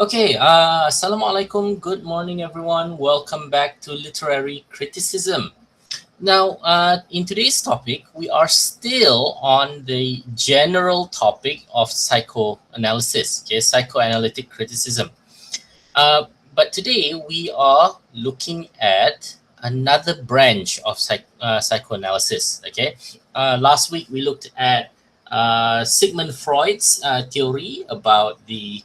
Okay, Assalamualaikum. Good morning, everyone. Welcome back to Literary Criticism. Now, in today's topic, we are still on the general topic of psychoanalysis, okay, psychoanalytic criticism. But today, we are looking at another branch of psychoanalysis, okay. Last week, we looked at Sigmund Freud's theory about the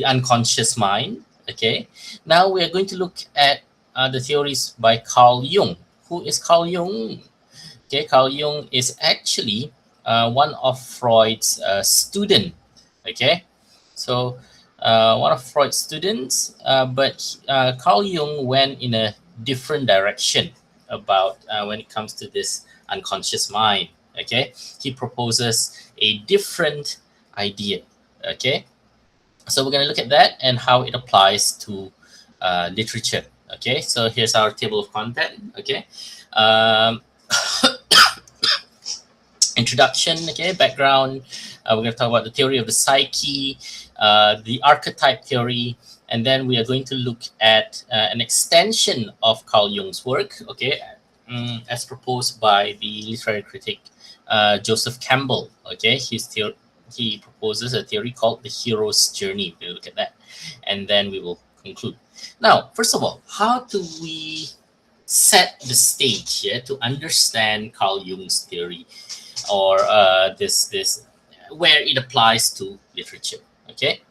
unconscious mind. Okay, now we are going to look at the theories by Carl Jung. Who is Carl Jung? Okay, Carl Jung is actually one of Freud's student. Okay, so one of Freud's students, but Carl Jung went in a different direction about when it comes to this unconscious mind. Okay, he proposes a different idea. Okay, so we're going to look at that and how it applies to literature. Okay, so here's our table of content. Okay, um, introduction. Okay, background. We're going to talk about the theory of the psyche, the archetype theory, and then we are going to look at an extension of Carl Jung's work. Okay, as proposed by the literary critic Joseph Campbell. Okay, he proposes a theory called the hero's journey. We'll look at that, and then we will conclude. Now, first of all, how do we set the stage here to understand Carl Jung's theory, or this where it applies to literature? Okay,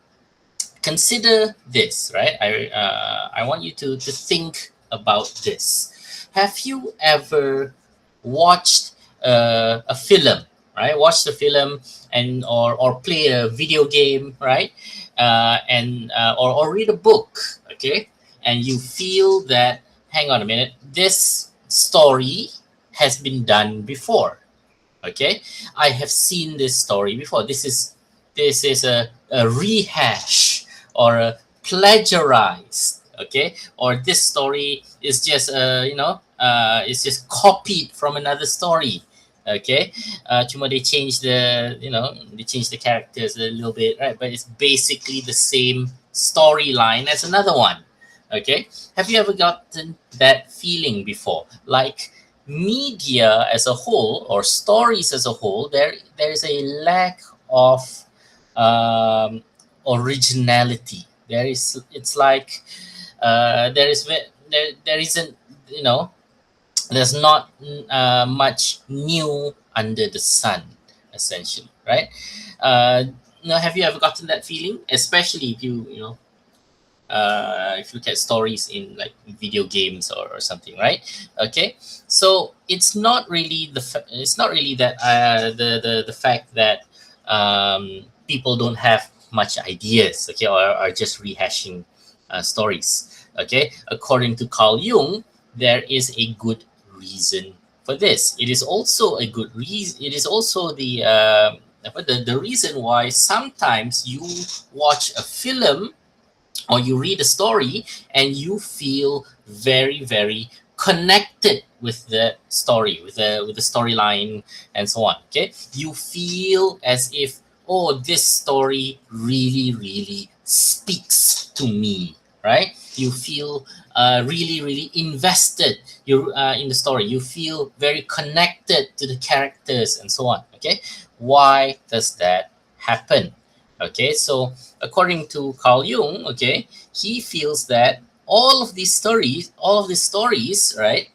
consider this, right? I want you to think about this. Have you ever watched a film, right? Watch the film and or play a video game, right? Or read a book, okay? And you feel that, hang on a minute, this story has been done before. Okay, I have seen this story before. This is a rehash or a plagiarized. Okay, or this story is just it's just copied from another story. Okay, cuma they change the characters a little bit, right? But it's basically the same storyline as another one. Okay, have you ever gotten that feeling before? Like media as a whole or stories as a whole, there is a lack of originality. It's like there isn't, you know, there's not much new under the sun, essentially, right? uh, have you ever gotten that feeling, especially if if you look at stories in like video games or something, right? Okay, so it's not really that the fact that people don't have much ideas, okay, or are just rehashing stories. Okay, according to Carl Jung, there is a good reason for this. It is also a good reason. It is also the reason why sometimes you watch a film or you read a story and you feel very, very connected with the story, with the storyline and so on. Okay, you feel as if, oh, this story really, really speaks to me, right? You feel really, really invested in the story. You feel very connected to the characters and so on. Okay, why does that happen? Okay, so according to Carl Jung, okay, he feels that all of these stories, right,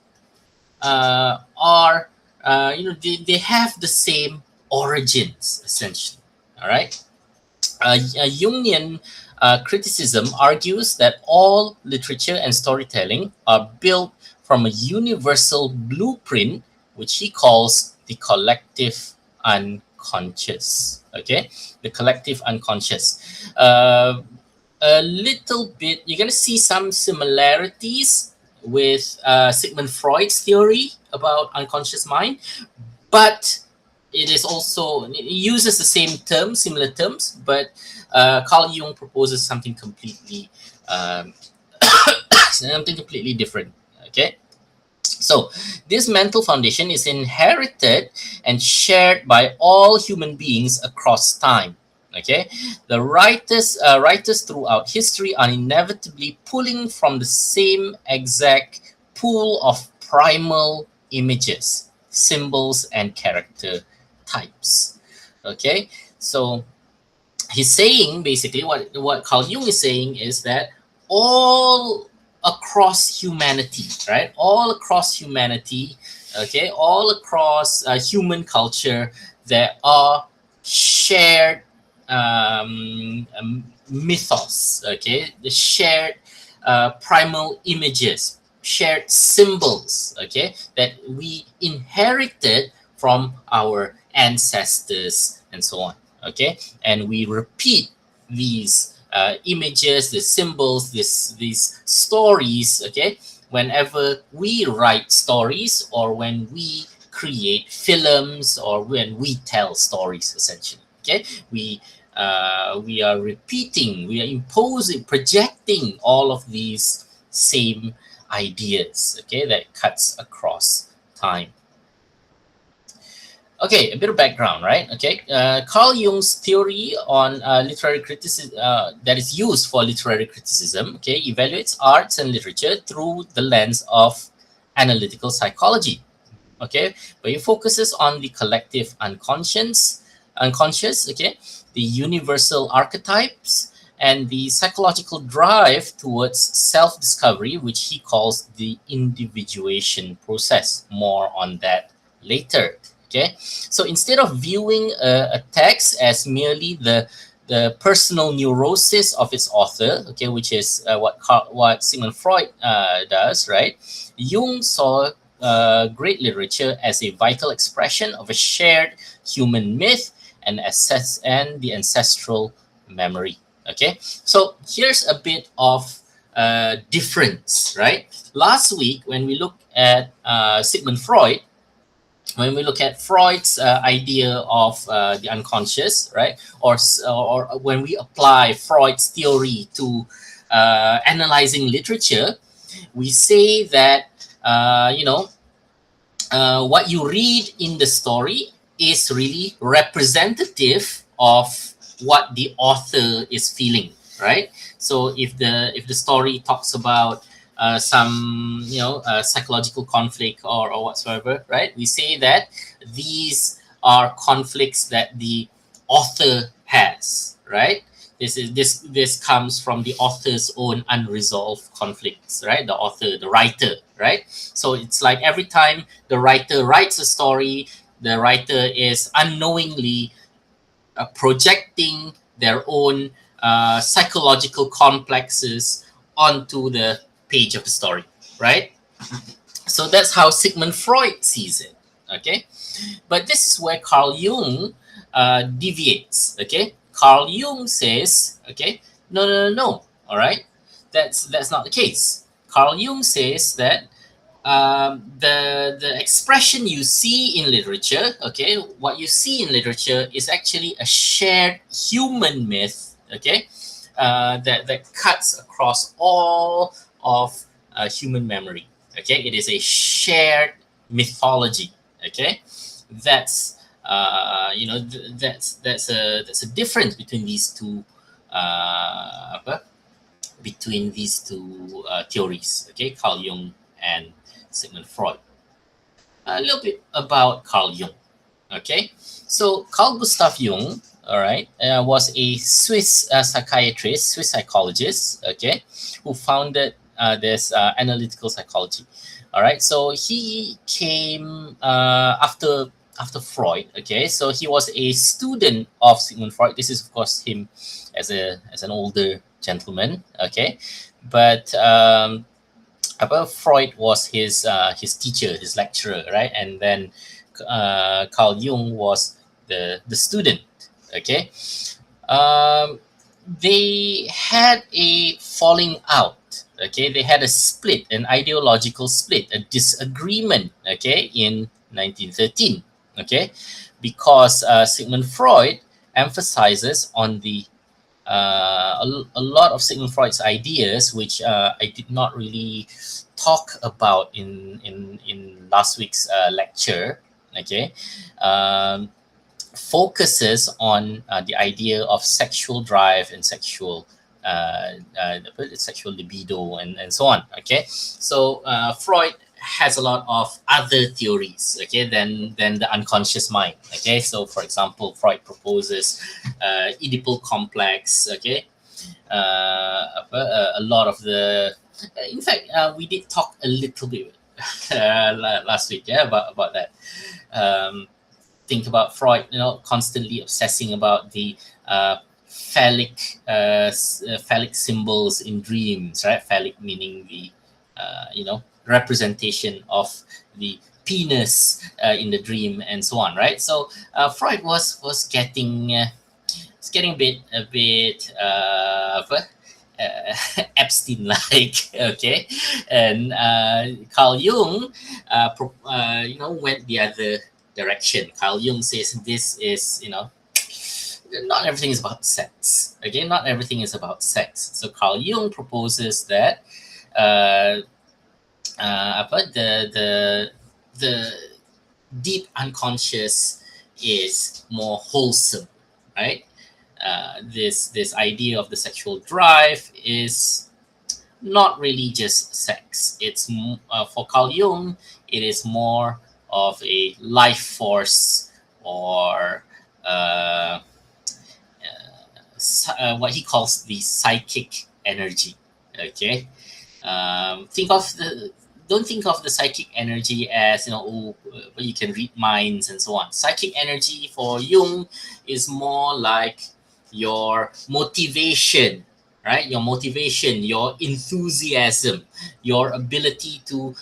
are they have the same origins, essentially. All right, Jungian criticism argues that all literature and storytelling are built from a universal blueprint, which he calls the collective unconscious. Okay, the collective unconscious. A little bit, you're going to see some similarities with Sigmund Freud's theory about unconscious mind, but it uses the same terms, similar terms, but Carl Jung proposes um, something completely different. Okay, so this mental foundation is inherited and shared by all human beings across time. Okay, the writers throughout history are inevitably pulling from the same exact pool of primal images, symbols, and character types. Okay, so he's saying basically what Carl Jung is saying is that all across humanity, right? All across humanity, okay, all across human culture, there are shared mythos, okay, the shared primal images, shared symbols, okay, that we inherited from our ancestors and so on, okay, and we repeat these images, the symbols, these stories, okay, whenever we write stories or when we create films or when we tell stories, essentially. Okay, we are repeating, we are imposing, projecting all of these same ideas, okay, that cuts across time. Okay, a bit of background, right? Okay, Carl Jung's theory on literary criticism that is used for literary criticism, okay, evaluates arts and literature through the lens of analytical psychology. Okay, but it focuses on the collective unconscious, okay, the universal archetypes, and the psychological drive towards self-discovery, which he calls the individuation process. More on that later. Okay, so instead of viewing a text as merely the personal neurosis of its author, okay, which is what Sigmund Freud does, right? Jung saw great literature as a vital expression of a shared human myth and the ancestral memory. Okay, so here's a bit of difference, right? Last week, when we looked at Sigmund Freud, when we look at Freud's idea of the unconscious, right, or when we apply Freud's theory to analyzing literature, we say that what you read in the story is really representative of what the author is feeling, right? So if the story talks about some psychological conflict or whatsoever, right? We say that these are conflicts that the author has, right? This comes from the author's own unresolved conflicts, right? The author, the writer, right? So it's like every time the writer writes a story, the writer is unknowingly projecting their own psychological complexes onto the page of the story, right? So that's how Sigmund Freud sees it. Okay, but this is where Carl Jung deviates. Okay, Carl Jung says, okay, no. All right, that's not the case. Carl Jung says that the expression you see in literature, okay, what you see in literature is actually a shared human myth, okay, that cuts across all of human memory. Okay, it is a shared mythology. Okay, that's that's a difference between these two theories. Okay, Carl Jung and Sigmund Freud. A little bit about Carl Jung. Okay, so Carl Gustav Jung, all right, was a Swiss psychiatrist, Swiss psychologist, okay, who founded this analytical psychology. All right, so he came after Freud. Okay, so he was a student of Sigmund Freud. This is of course him as an older gentleman. Okay, but above Freud was his teacher, his lecturer, right? And then Carl Jung was the student. Okay, um, they had a falling out. Okay, they had a split, an ideological split, a disagreement. Okay, in 1913. Okay, because Sigmund Freud emphasizes on the a lot of Sigmund Freud's ideas, which I did not really talk about in last week's lecture. Okay, um, focuses on the idea of sexual drive and sexual libido and so on. Okay, so Freud has a lot of other theories, okay, than the unconscious mind. Okay, so for example, Freud proposes Oedipal complex. Okay, a lot of the in fact, we did talk a little bit last week, yeah, about that. um, think about Freud, constantly obsessing about the phallic symbols in dreams, right? Phallic meaning the representation of the penis in the dream and so on, right? So Freud was getting it's getting a bit Epstein-like, okay, and Carl Jung, went the other direction. Carl Jung says this is, not everything is about sex. Okay, not everything is about sex. So Carl Jung proposes that about the deep unconscious is more wholesome, right? This idea of the sexual drive is not really just sex. It's for Carl Jung, it is more of a life force or what he calls the psychic energy. Okay, think of the don't think of the psychic energy as you can read minds and so on. Psychic energy for Jung is more like your motivation, right? Your motivation, your enthusiasm, your ability to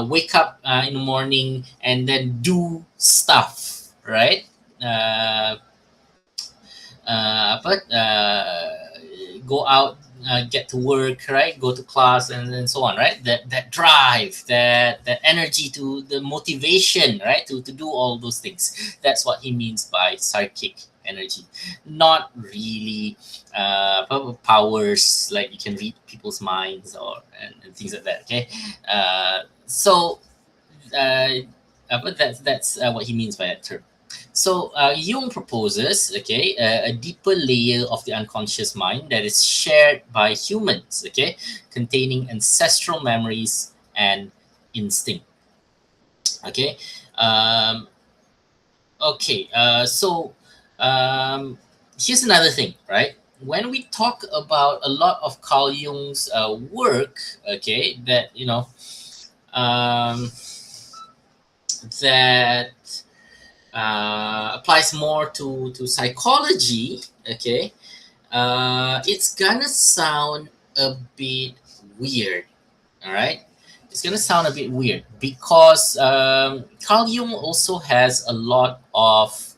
wake up in the morning and then do stuff, right? uh, but go out, get to work, right? Go to class, and so on, right? That drive, that energy, to the motivation, right? To do all those things. That's what he means by psychic energy, not really powers like you can read people's minds and things like that. Okay, so but that's what he means by that term. So Jung proposes, okay, a deeper layer of the unconscious mind that is shared by humans, okay, containing ancestral memories and instinct. Okay, um, okay. Here's another thing, right? When we talk about a lot of Carl Jung's work, okay, that um, that applies more to psychology, okay, it's gonna sound a bit weird, all right? It's gonna sound a bit weird because Carl Jung also has a lot of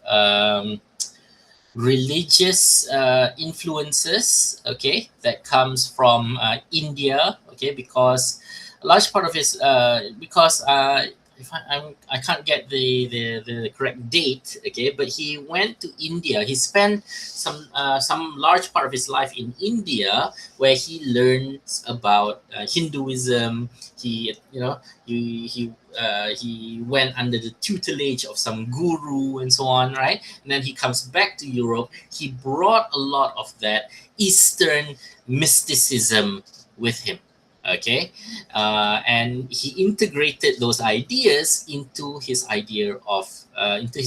religious influences, okay, that comes from India, okay, because a large part of his because if I can't get the correct date, okay, but he went to India. He spent some large part of his life in India, where he learns about Hinduism. He went under the tutelage of some guru and so on, right? And then he comes back to Europe. He brought a lot of that Eastern mysticism with him, okay, and he integrated those ideas into his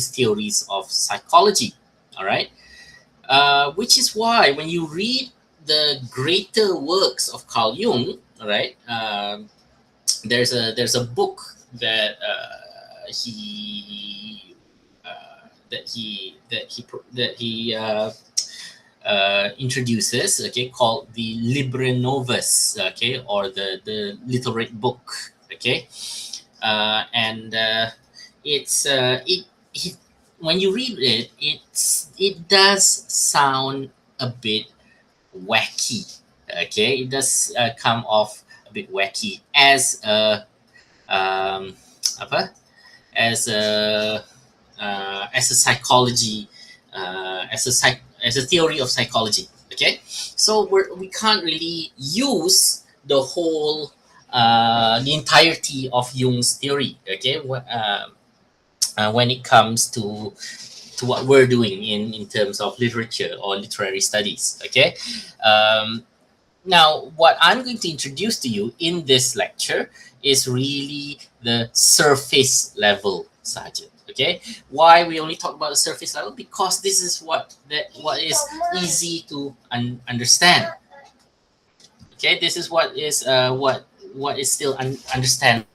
theories of psychology, all right, which is why when you read the greater works of Carl Jung, all right, there's a book that he introduces, okay, called the Libre Novus, okay, or the Little Red Book, okay, and it when you read it, it does sound a bit wacky, okay, it does come off a bit wacky um, apa, as a psychology, as a theory of psychology. Okay, so we can't really use the entirety of Jung's theory. Okay, when it comes to what we're doing in terms of literature or literary studies. Okay. Um, Now, what I'm going to introduce to you in this lecture is really the surface level Sajid. Okay, why we only talk about the surface level? Because this is what is easy to understand. Okay, this is what is still understand.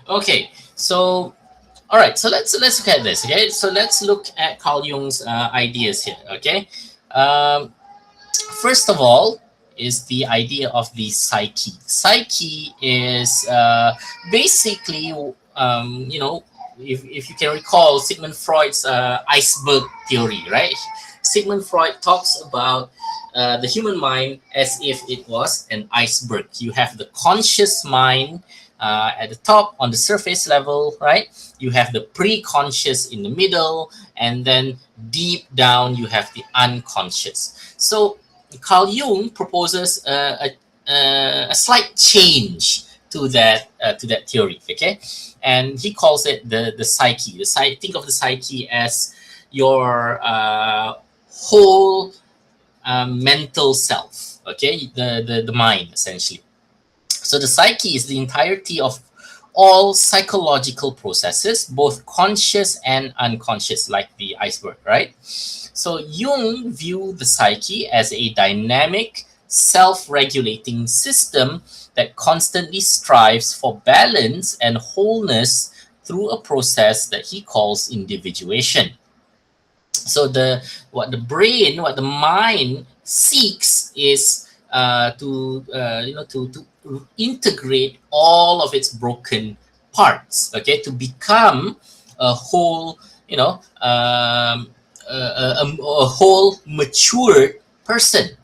Okay, so all right, so let's look at this. Okay, so let's look at Carl Jung's ideas here. Okay, um, first of all is the idea of the psyche. Psyche is basically, if you can recall Sigmund Freud's iceberg theory, right? Sigmund Freud talks about the human mind as if it was an iceberg. You have the conscious mind at the top on the surface level, right? You have the pre-conscious in the middle, and then deep down you have the unconscious. So Carl Jung proposes a slight change to that theory, okay, and he calls it the psyche. Think of the psyche as your whole mental self, okay, the mind essentially. So the psyche is the entirety of all psychological processes, both conscious and unconscious, like the iceberg, right? So Jung viewed the psyche as a dynamic, self-regulating system that constantly strives for balance and wholeness through a process that he calls individuation. So what the mind seeks is to integrate all of its broken parts, okay, to become a whole, a whole matured person,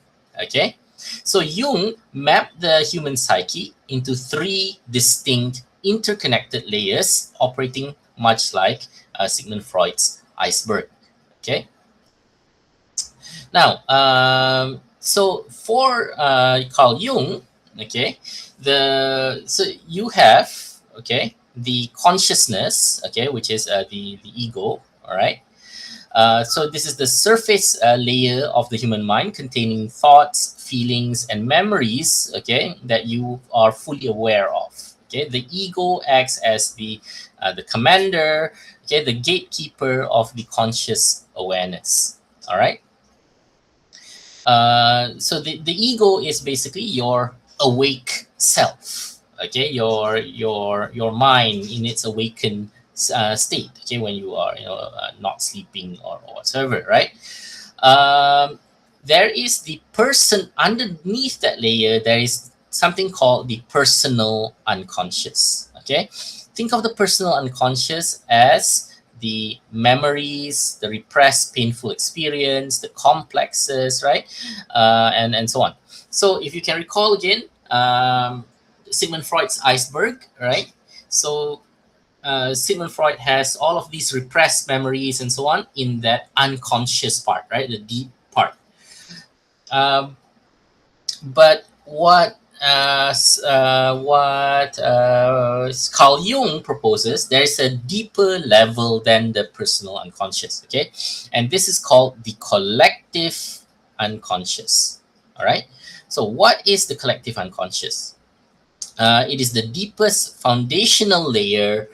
okay. So Jung mapped the human psyche into three distinct interconnected layers operating much like Sigmund Freud's iceberg. Okay. Now, so for Carl Jung, okay, so you have, okay, the consciousness, okay, which is the ego. All right. So this is the surface layer of the human mind, containing thoughts, feelings, and memories, okay, that you are fully aware of. Okay, the ego acts as the commander, okay, the gatekeeper of the conscious awareness. All right. So the ego is basically your awake self. Okay, your mind in its awakened state. Okay, when you are not sleeping or whatsoever, right? Um, there is the person underneath that layer. There is something called the personal unconscious. Okay, think of the personal unconscious as the memories, the repressed painful experience, the complexes, right, and so on. So if you can recall again, Sigmund Freud's iceberg, right? So Sigmund Freud has all of these repressed memories and so on in that unconscious part, right, the deep part. Um, but what Carl Jung proposes, there is a deeper level than the personal unconscious, okay, and this is called the collective unconscious. All right. So what is the collective unconscious? It is the deepest foundational layer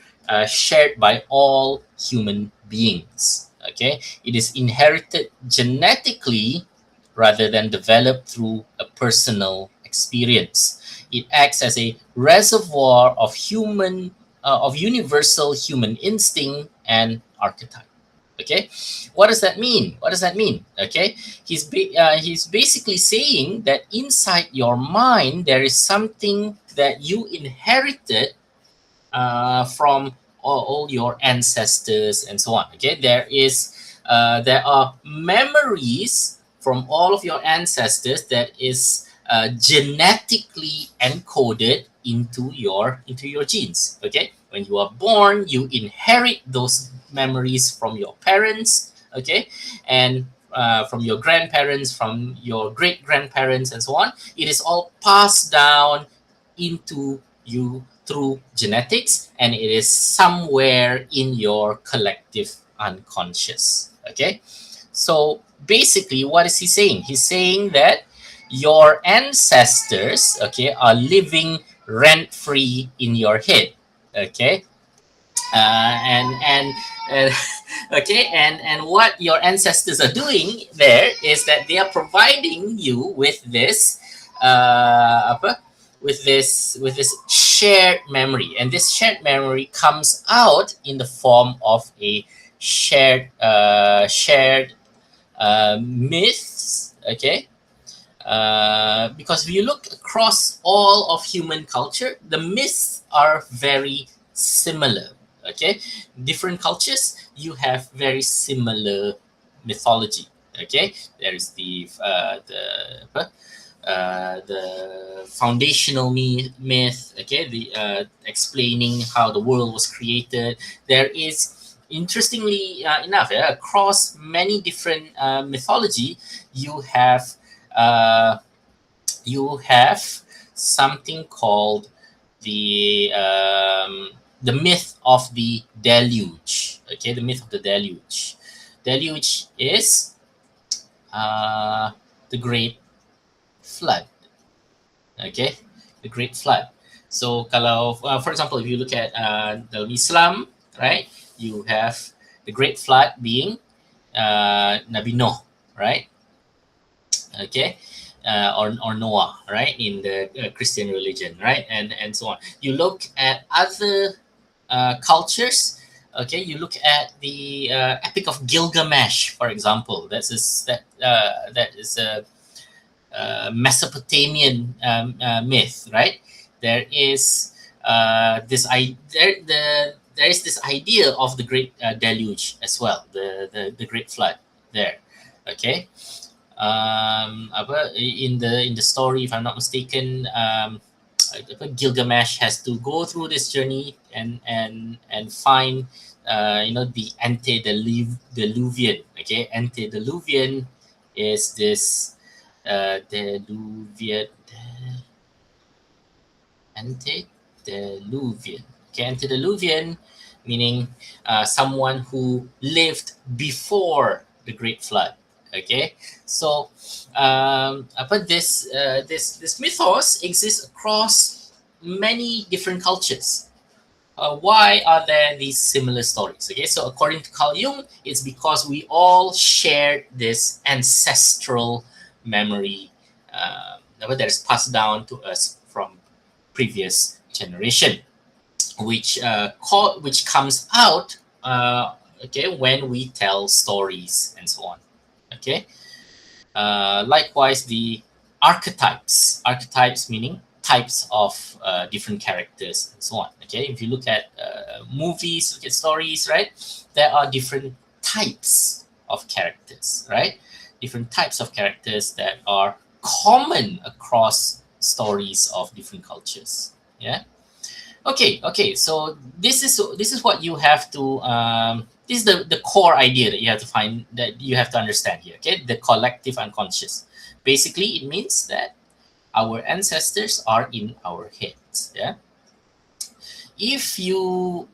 shared by all human beings. Okay, it is inherited genetically rather than developed through a personal experience. It acts as a reservoir of universal human instinct and archetype. Okay, what does that mean? What does that mean? Okay, he's basically saying that inside your mind there is something that you inherited from all your ancestors and so on. Okay, there are memories from all of your ancestors that is genetically encoded into your genes. Okay, when you are born, you inherit those memories from your parents. Okay, and from your grandparents, from your great grandparents, and so on. It is all passed down into you through genetics, and it is somewhere in your collective unconscious. Okay, so basically, what is he saying? He's saying that your ancestors, okay, are living rent free in your head. Okay, and okay, and what your ancestors are doing there is that they are providing you with this apa, with this shared memory, and this shared memory comes out in the form of a shared myths. Okay, because if you look across all of human culture, the myths are very similar. Okay, different cultures, you have very similar mythology. Okay, there is the foundational myth. Okay, the explaining how the world was created. There is, interestingly enough, across many different mythology, you have uh, you have something called the myth of the deluge. Okay, the myth of the deluge. Deluge is uh, the great flood. Okay, the great flood. So kalau for example, if you look at dalam Islam, right, you have the great flood being Nabi Noah, right? Okay, or Noah, right, in the Christian religion, right, and so on. You look at other cultures. Okay, you look at the Epic of Gilgamesh, for example. That is a Mesopotamian myth, right? There is there is this idea of the great deluge as well, the great flood there. Okay, in the story, if I'm not mistaken, Gilgamesh has to go through this journey and find the antediluvian. Okay, antediluvian is this diluvian antediluvian. Okay, antediluvian meaning someone who lived before the great flood. Okay, so this mythos exists across many different cultures. Why are there these similar stories? Okay, so according to Carl Jung, it's because we all shared this ancestral memory that is passed down to us from previous generation, which comes out okay, when we tell stories and so on. Okay, likewise, the archetypes meaning types of different characters and so on. Okay, if you look at movies, look at stories, right, there are different types of characters, right, different types of characters that are common across stories of different cultures. Yeah. Okay, so this is what you have to this is the core idea that you have to find, that you have to understand here. Okay, the collective unconscious. Basically, it means that our ancestors are in our heads. Yeah. If you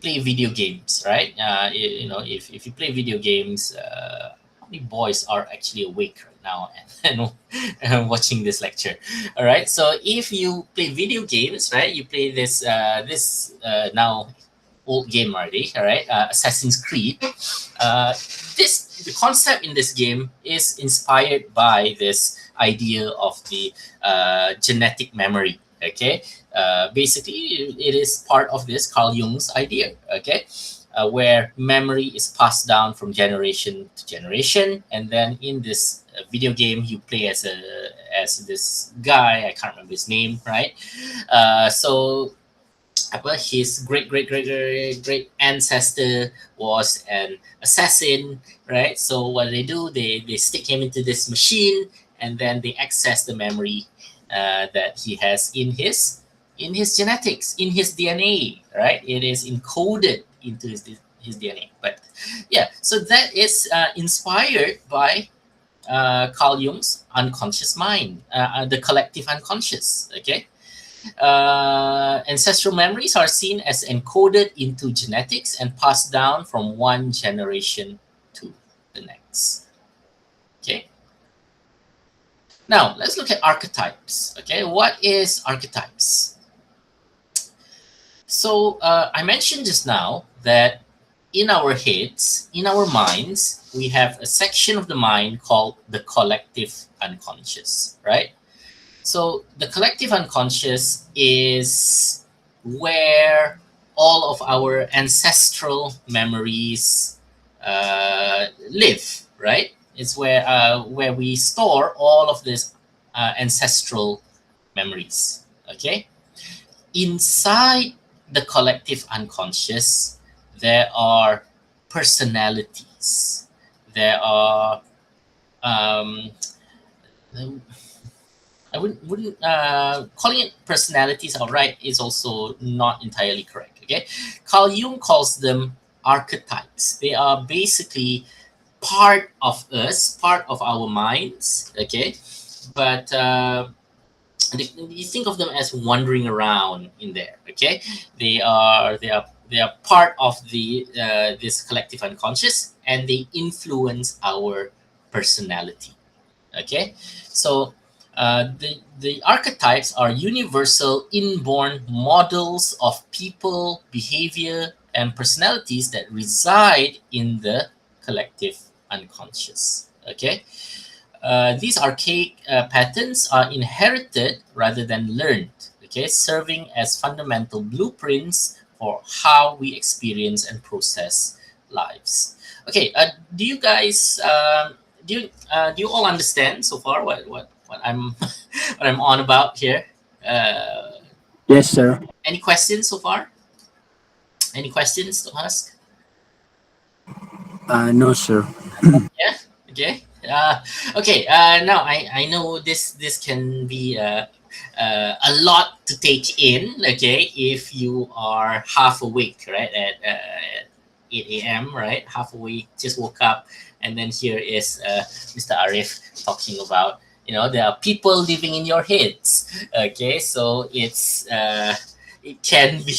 play video games, right, if you play video games, how many boys are actually awake right now and watching this lecture? All right, so if you play video games, right, you play this now old game already, all right, Assassin's Creed. The concept in this game is inspired by this idea of the genetic memory. Okay, basically it is part of this Carl Jung's idea. Okay, where memory is passed down from generation to generation, and then in this video game you play as this guy. I can't remember his name, right? So his great ancestor was an assassin, right? So what they do, they stick him into this machine, and then they access the memory that he has in his genetics, in his DNA, right? It is encoded into his DNA. But yeah, so that is inspired by Carl Jung's unconscious mind, the collective unconscious. Okay, ancestral memories are seen as encoded into genetics and passed down from one generation to the next. Okay. Now let's look at archetypes. Okay, what is archetypes? So I mentioned just now that in our heads, in our minds, we have a section of the mind called the collective unconscious, right? So the collective unconscious is where all of our ancestral memories live, right? It's where we store all of these ancestral memories. Okay, inside the collective unconscious, there are personalities. There are um, I wouldn't calling it personalities outright is also not entirely correct. Okay, Carl Jung calls them archetypes. They are basically part of us, part of our minds. Okay, but you think of them as wandering around in there. Okay, they are part of the this collective unconscious, and they influence our personality. Okay, so the archetypes are universal inborn models of people, behavior, and personalities that reside in the collective unconscious. Okay, these archaic patterns are inherited rather than learned. Okay, serving as fundamental blueprints for how we experience and process lives. Okay, do you guys do you all understand so far what I'm what I'm on about here? Uh, Yes, sir. any questions so far? Any questions to ask? No, sir. Yeah. Okay. Okay. Now I know this can be a lot to take in. Okay, if you are half awake, right, at 8 a.m., right, half awake, just woke up, and then here is Mr. Arif talking about, there are people living in your heads. Okay, so it can be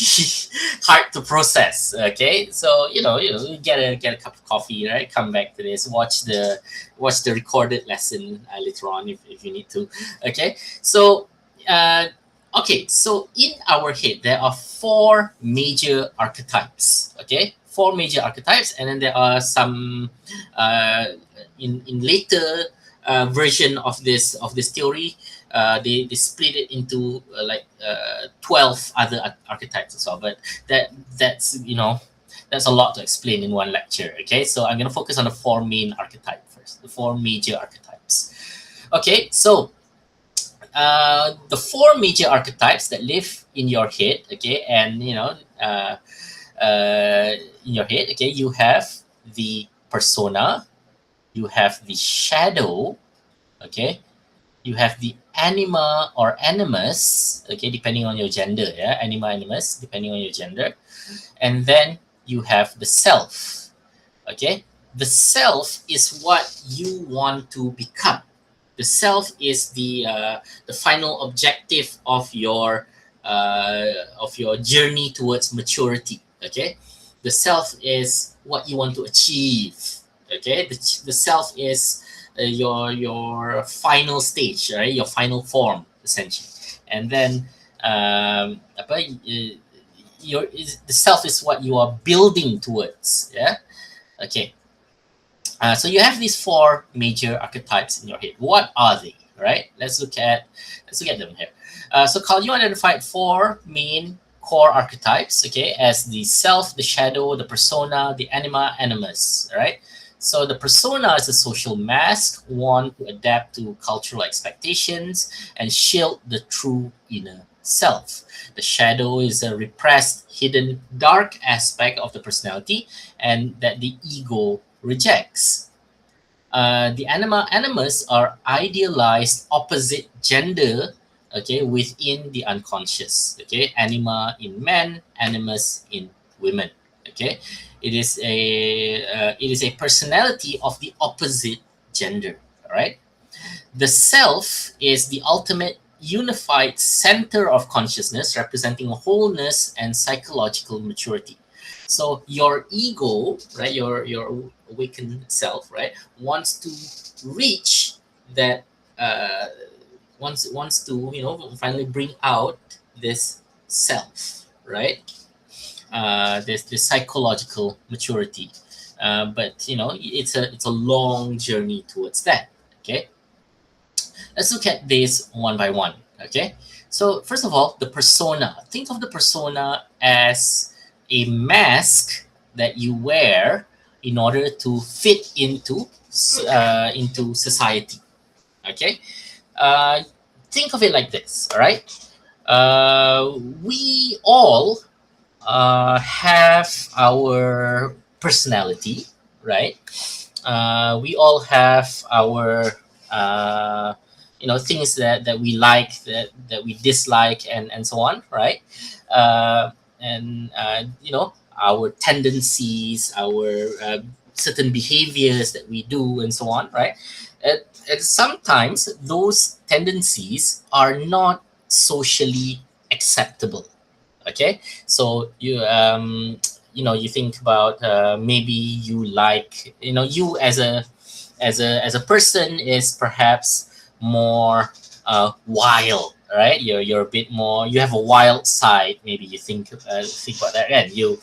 hard to process. Okay, so you get a cup of coffee, right? Come back to this, watch the recorded lesson later on if you need to. Okay, so uh, okay, so in our head there are four major archetypes. Okay, four major archetypes, and then there are some uh, in later version of this theory. They split it into 12 other archetypes as well, but that's a lot to explain in one lecture. Okay, so I'm going to focus on the four main archetypes first, the four major archetypes. Okay, so the four major archetypes that live in your head. Okay, and in your head, okay, you have the persona, you have the shadow. Okay, you have the anima or animus. Okay, depending on your gender. Yeah, anima, animus, depending on your gender. And then you have the self. Okay, the self is what you want to become. The self is the final objective of your journey towards maturity. Okay, the self is what you want to achieve. Okay, the self is your final stage, right? Your final form, essentially. And then the self is what you are building towards. Yeah. Okay. So you have these four major archetypes in your head. What are they? Right. Let's look at them here. So Carl Jung identified four main core archetypes. Okay, as the self, the shadow, the persona, the anima, animus. Right. So the persona is a social mask worn to adapt to cultural expectations and shield the true inner self. The shadow is a repressed, hidden, dark aspect of the personality and that the ego rejects. The animus are idealized opposite gender, okay, within the unconscious. Okay, anima in men, animus in women. Okay, it is a personality of the opposite gender. All right. The self is the ultimate unified center of consciousness, representing wholeness and psychological maturity. So your ego, right, your awakened self, right, wants to reach that, uh, wants to, finally bring out this self, right? This psychological maturity. But it's a long journey towards that. Okay, let's look at this one by one. Okay, so first of all, the persona. Think of the persona as a mask that you wear in order to fit into society. Okay, uh, think of it like this. All right, we all have our personality, right? We all have our things that we like, that we dislike, and so on, right? And our tendencies, our certain behaviors that we do, and so on, right? And sometimes those tendencies are not socially acceptable. Okay, so you think about, maybe you like, you as a person is perhaps more wild, right? You're a bit more, you have a wild side. Maybe you think about that, and you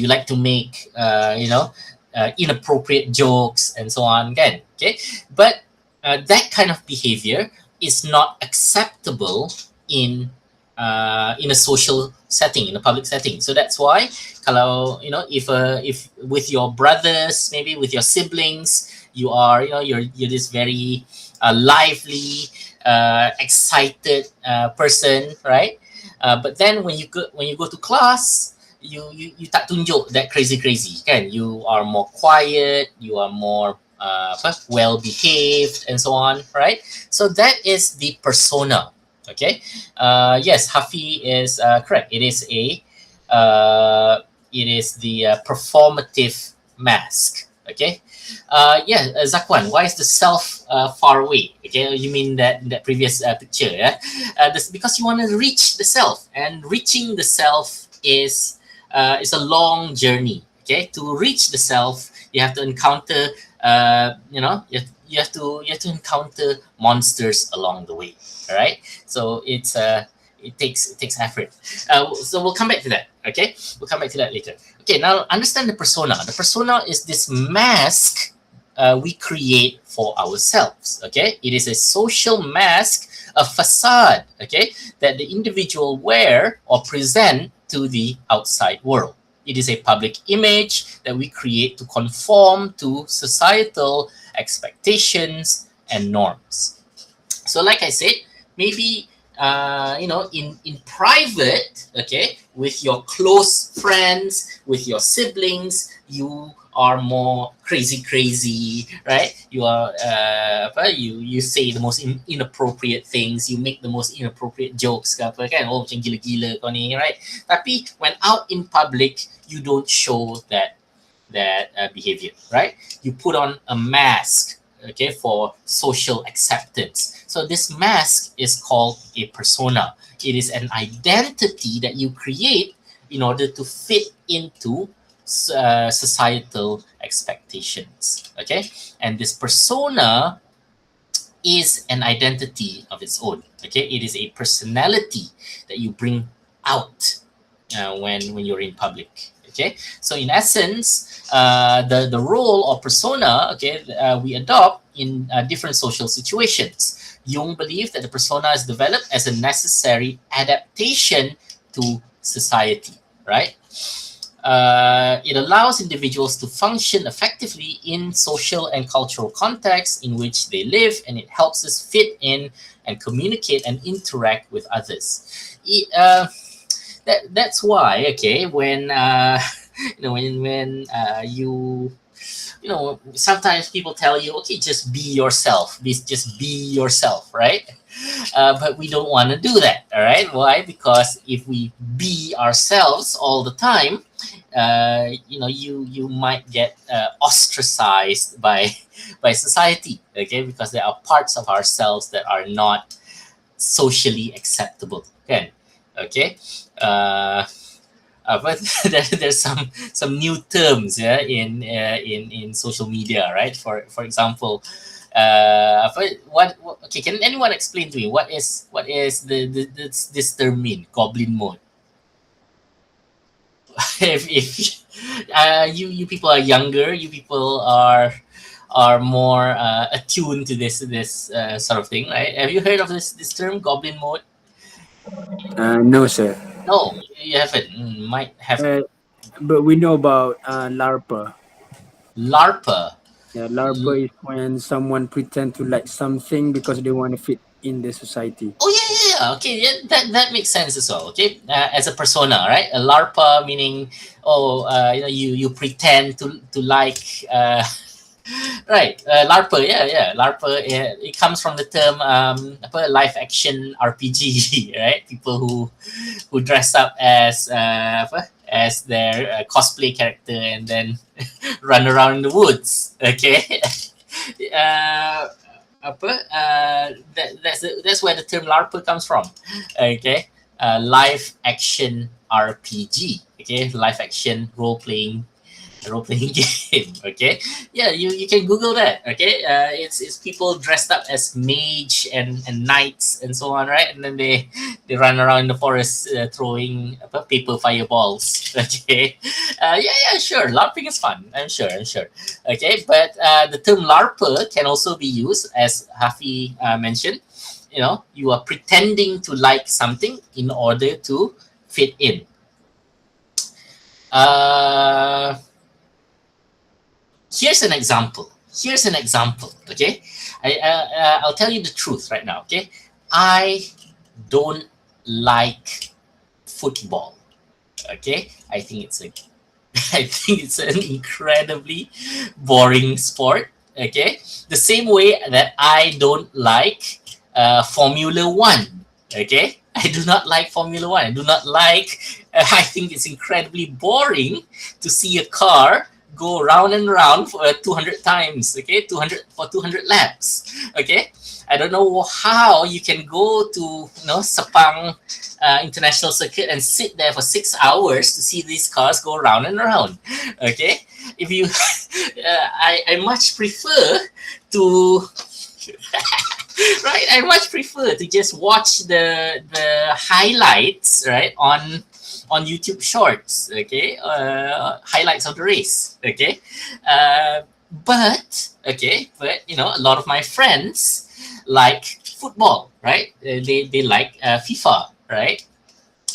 like to make inappropriate jokes and so on again. Okay, but that kind of behavior is not acceptable in a social setting, in a public setting. So that's why, kalau if with your brothers, maybe with your siblings, you're this very lively, excited person, right? But then when you go to class, you tak tunjuk that crazy kan. You are more quiet, you are more well behaved, and so on, right? So that is the persona. Okay, yes, Hafi is correct. It is the performative mask. Okay, yeah, Zakwan, why is the self far away? Okay, you mean that previous picture? Yeah, this because you want to reach the self, and reaching the self is a long journey. Okay, to reach the self, you have to encounter, you have to encounter monsters along the way. All right, so it takes effort. So we'll come back to that. Okay, we'll come back to that later. Okay, now understand the persona. The persona is this mask we create for ourselves. Okay, it is a social mask, a facade. Okay, that the individual wear or present to the outside world. It is a public image that we create to conform to societal expectations and norms. So, like I said, maybe in private, okay, with your close friends, with your siblings, you are more crazy, right? You are you say the most inappropriate things, you make the most inappropriate jokes ke apa kan, oh macam gila-gila kau ni, right? Tapi when out in public, you don't show that behavior, right? You put on a mask, okay, for social acceptance. So this mask is called a persona. It is an identity that you create in order to fit into societal expectations. Okay, and this persona is an identity of its own. Okay, it is a personality that you bring out when you're in public. Okay, so in essence, the role or persona, okay, we adopt in different social situations. Jung believed that the persona is developed as a necessary adaptation to society, right? It allows individuals to function effectively in social and cultural contexts in which they live, and it helps us fit in and communicate and interact with others. That's why, okay, when when you sometimes people tell you, okay, just be yourself, just be yourself, right? But we don't want to do that. All right, why? Because if we be ourselves all the time, you might get ostracized by by society. Okay, because there are parts of ourselves that are not socially acceptable. Okay. uh, but there's some new terms, yeah, in social media, right? For example, okay, can anyone explain to me what is this term mean, goblin mode? If you people are younger, you people are more attuned to this sort of thing, right? Have you heard of this term, goblin mode? No, sir. No, you haven't. Might have. Uh, but we know about LARPA. LARPA. Yeah, LARPA is when someone pretend to like something because they want to fit in the society. Oh yeah, yeah, yeah. Okay, yeah, that makes sense as well. Okay, as a persona, right? A LARPA meaning, you pretend to like, right? LARPA, yeah, yeah. LARPA, it comes from the term live action RPG, right? People who dress up as their cosplay character and then run around in the woods. Okay. uh, that's where the term LARPA comes from. Okay, live action RPG. Okay, live action role playing game. Okay, yeah, you can Google that. Okay, it's people dressed up as mage and knights and so on, right? And then they run around the forest throwing paper fireballs. Okay, yeah, sure. LARPing is fun. I'm sure. Okay, but the term LARPer can also be used, as Hafi mentioned. You are pretending to like something in order to fit in. Uh, Here's an example. Okay, I'll tell you the truth right now. Okay, I don't like football. Okay, I think it's an incredibly boring sport. Okay, the same way that I don't like Formula One. Okay, I do not like Formula One. I do not like. I think it's incredibly boring to see a car go round and round for 200 times. Okay, 200 laps. Okay, I don't know how you can go to Sepang international circuit and sit there for 6 hours to see these cars go round and round. Okay, if you, I much prefer to, right? I much prefer to just watch the highlights, right, on YouTube Shorts. Okay, highlights of the race. Okay, uh, but a lot of my friends like football, right? They like FIFA, right?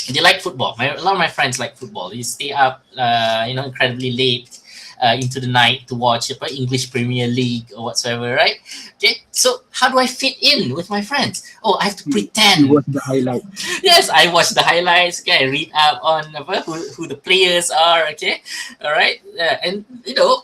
They like football. A lot of my friends like football. You stay up, incredibly late into the night to watch English Premier League or whatsoever, right? Okay, so how do I fit in with my friends? Oh, I have to You pretend. watch the highlight. Yes, I watch the highlights. Okay, I read up on who the players are. Okay, all right, and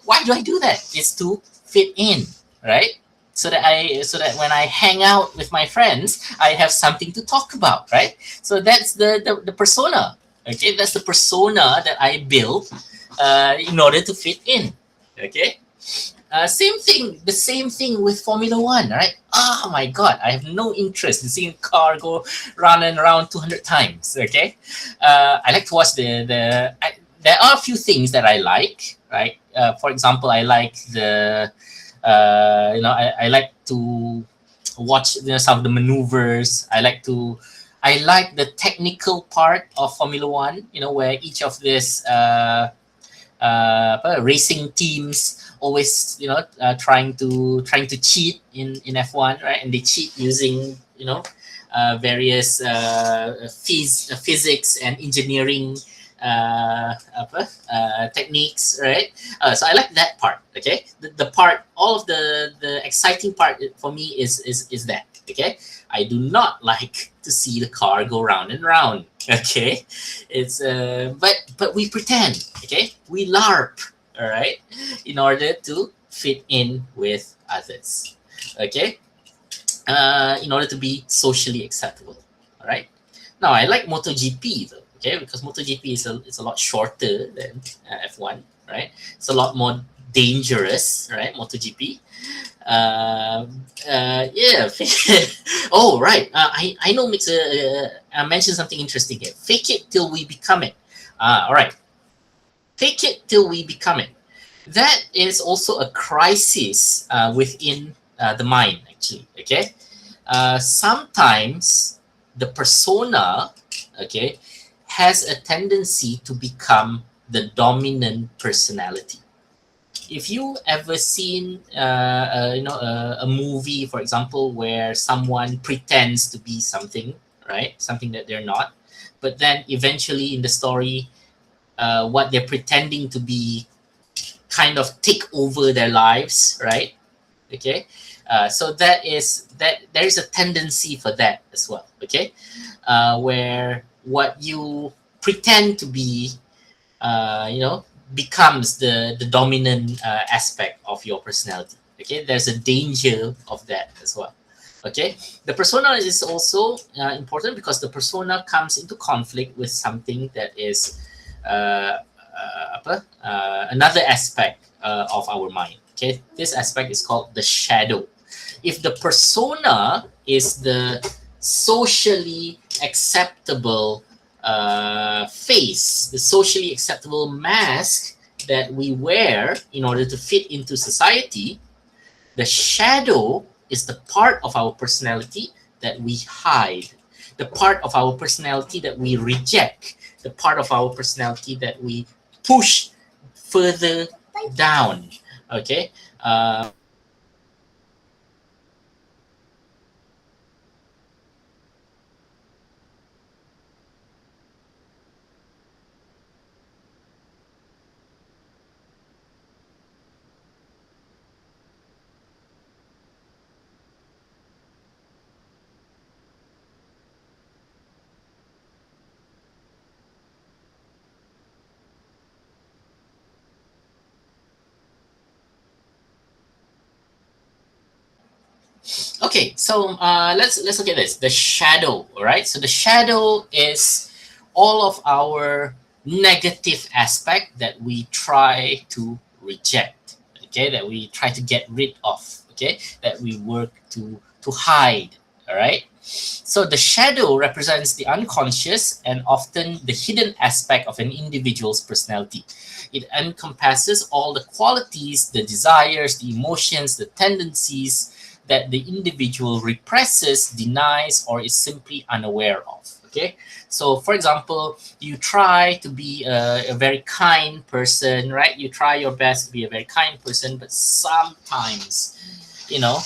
why do I do that? It's to fit in, right? So that when I hang out with my friends, I have something to talk about, right? So that's the persona. Okay, that's the persona that I build in order to fit in. Okay. The same thing with Formula One, right? Oh my God, I have no interest in seeing a car go round and around 200 times. Okay, I like to watch there are a few things that I like, right? For example, I like I like to watch some of the maneuvers. I like the technical part of Formula One. Where each of this racing teams always trying to cheat in F1, right? And they cheat using various physics and engineering techniques, right? So I like that part. Okay, the part, all of the exciting part for me is that. Okay, I do not like to see the car go round and round. Okay, it's but we pretend. Okay, we LARP. All right, in order to fit in with others. Okay, in order to be socially acceptable. All right. Now I like MotoGP though. Okay, because MotoGP is a lot shorter than F1. Right. It's a lot more dangerous. Right. MotoGP. Yeah. Oh, right. I know makes I mentioned something interesting here. Fake it till we become it. All right. Fake it till we become it. That is also a crisis within the mind, actually. Okay. Sometimes the persona, okay, has a tendency to become the dominant personality. If you ever seen a movie, for example, where someone pretends to be something, right, something that they're not, but then eventually in the story, what they're pretending to be kind of take over their lives, right? Okay, so that there is a tendency for that as well. Okay, where what you pretend to be, becomes the dominant aspect of your personality. Okay, there's a danger of that as well. Okay, the persona is also important because the persona comes into conflict with something that is another aspect of our mind. Okay, this aspect is called the shadow. If the persona is the socially acceptable face, the socially acceptable mask that we wear in order to fit into society, the shadow is the part of our personality that we hide, the part of our personality that we reject, the part of our personality that we push further down. Okay. Okay, so let's look at this. The shadow, all right? So the shadow is all of our negative aspect that we try to reject, okay? That we try to get rid of, okay? That we work to hide, all right? So the shadow represents the unconscious and often the hidden aspect of an individual's personality. It encompasses all the qualities, the desires, the emotions, the tendencies that the individual represses, denies, or is simply unaware of. Okay, so for example, you try to be a very kind person, right? You try your best to be a very kind person, but sometimes, you know,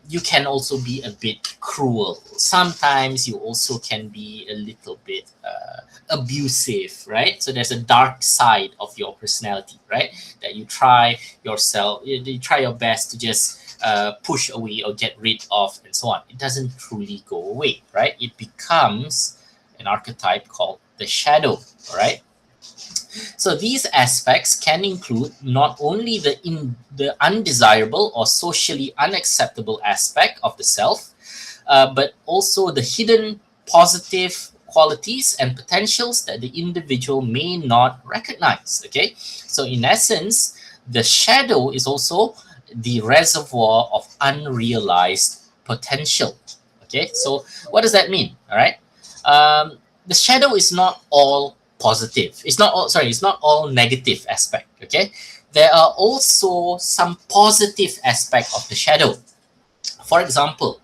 you can also be a bit cruel. Sometimes you also can be a little bit abusive, right? So there's a dark side of your personality, right? That you try yourself, you try your best to just push away or get rid of, and so on. It doesn't truly go away, right? It becomes an archetype called the shadow, all right? So these aspects can include not only the undesirable or socially unacceptable aspect of the self, but also the hidden positive qualities and potentials that the individual may not recognize. Okay, so in essence, the shadow is also the reservoir of unrealized potential. Okay, so what does that mean? All right, the shadow is not all positive. It's not all, sorry, it's not all negative aspect. Okay, there are also some positive aspect of the shadow. For example,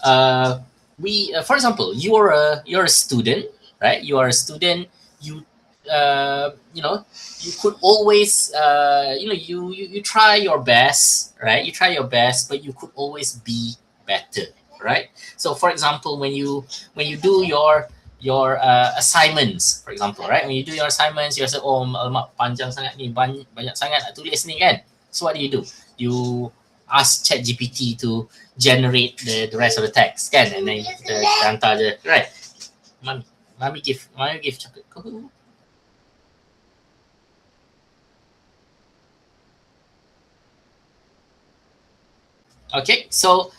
uh, for example, you're a student, right? You are a student. You you know, you could always you try your best, right? You try your best, but you could always be better, right? So for example, when you do your assignments, for example, right? When you do your assignments, you say, oh, alamak, panjang sangat ni, banyak sangat nak tulis ni kan. So what do? You ask ChatGPT to generate the rest of the text, kan? And then kita hantar je, right? Mommy give chocolate. Okay, so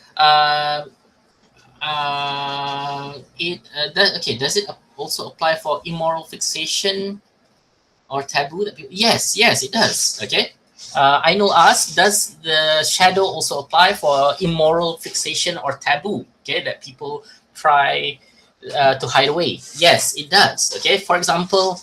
does it also apply for immoral fixation or taboo that people, yes, it does. Okay, I know us. Does the shadow also apply for immoral fixation or taboo? Okay, that people try to hide away. Yes, it does. Okay, for example,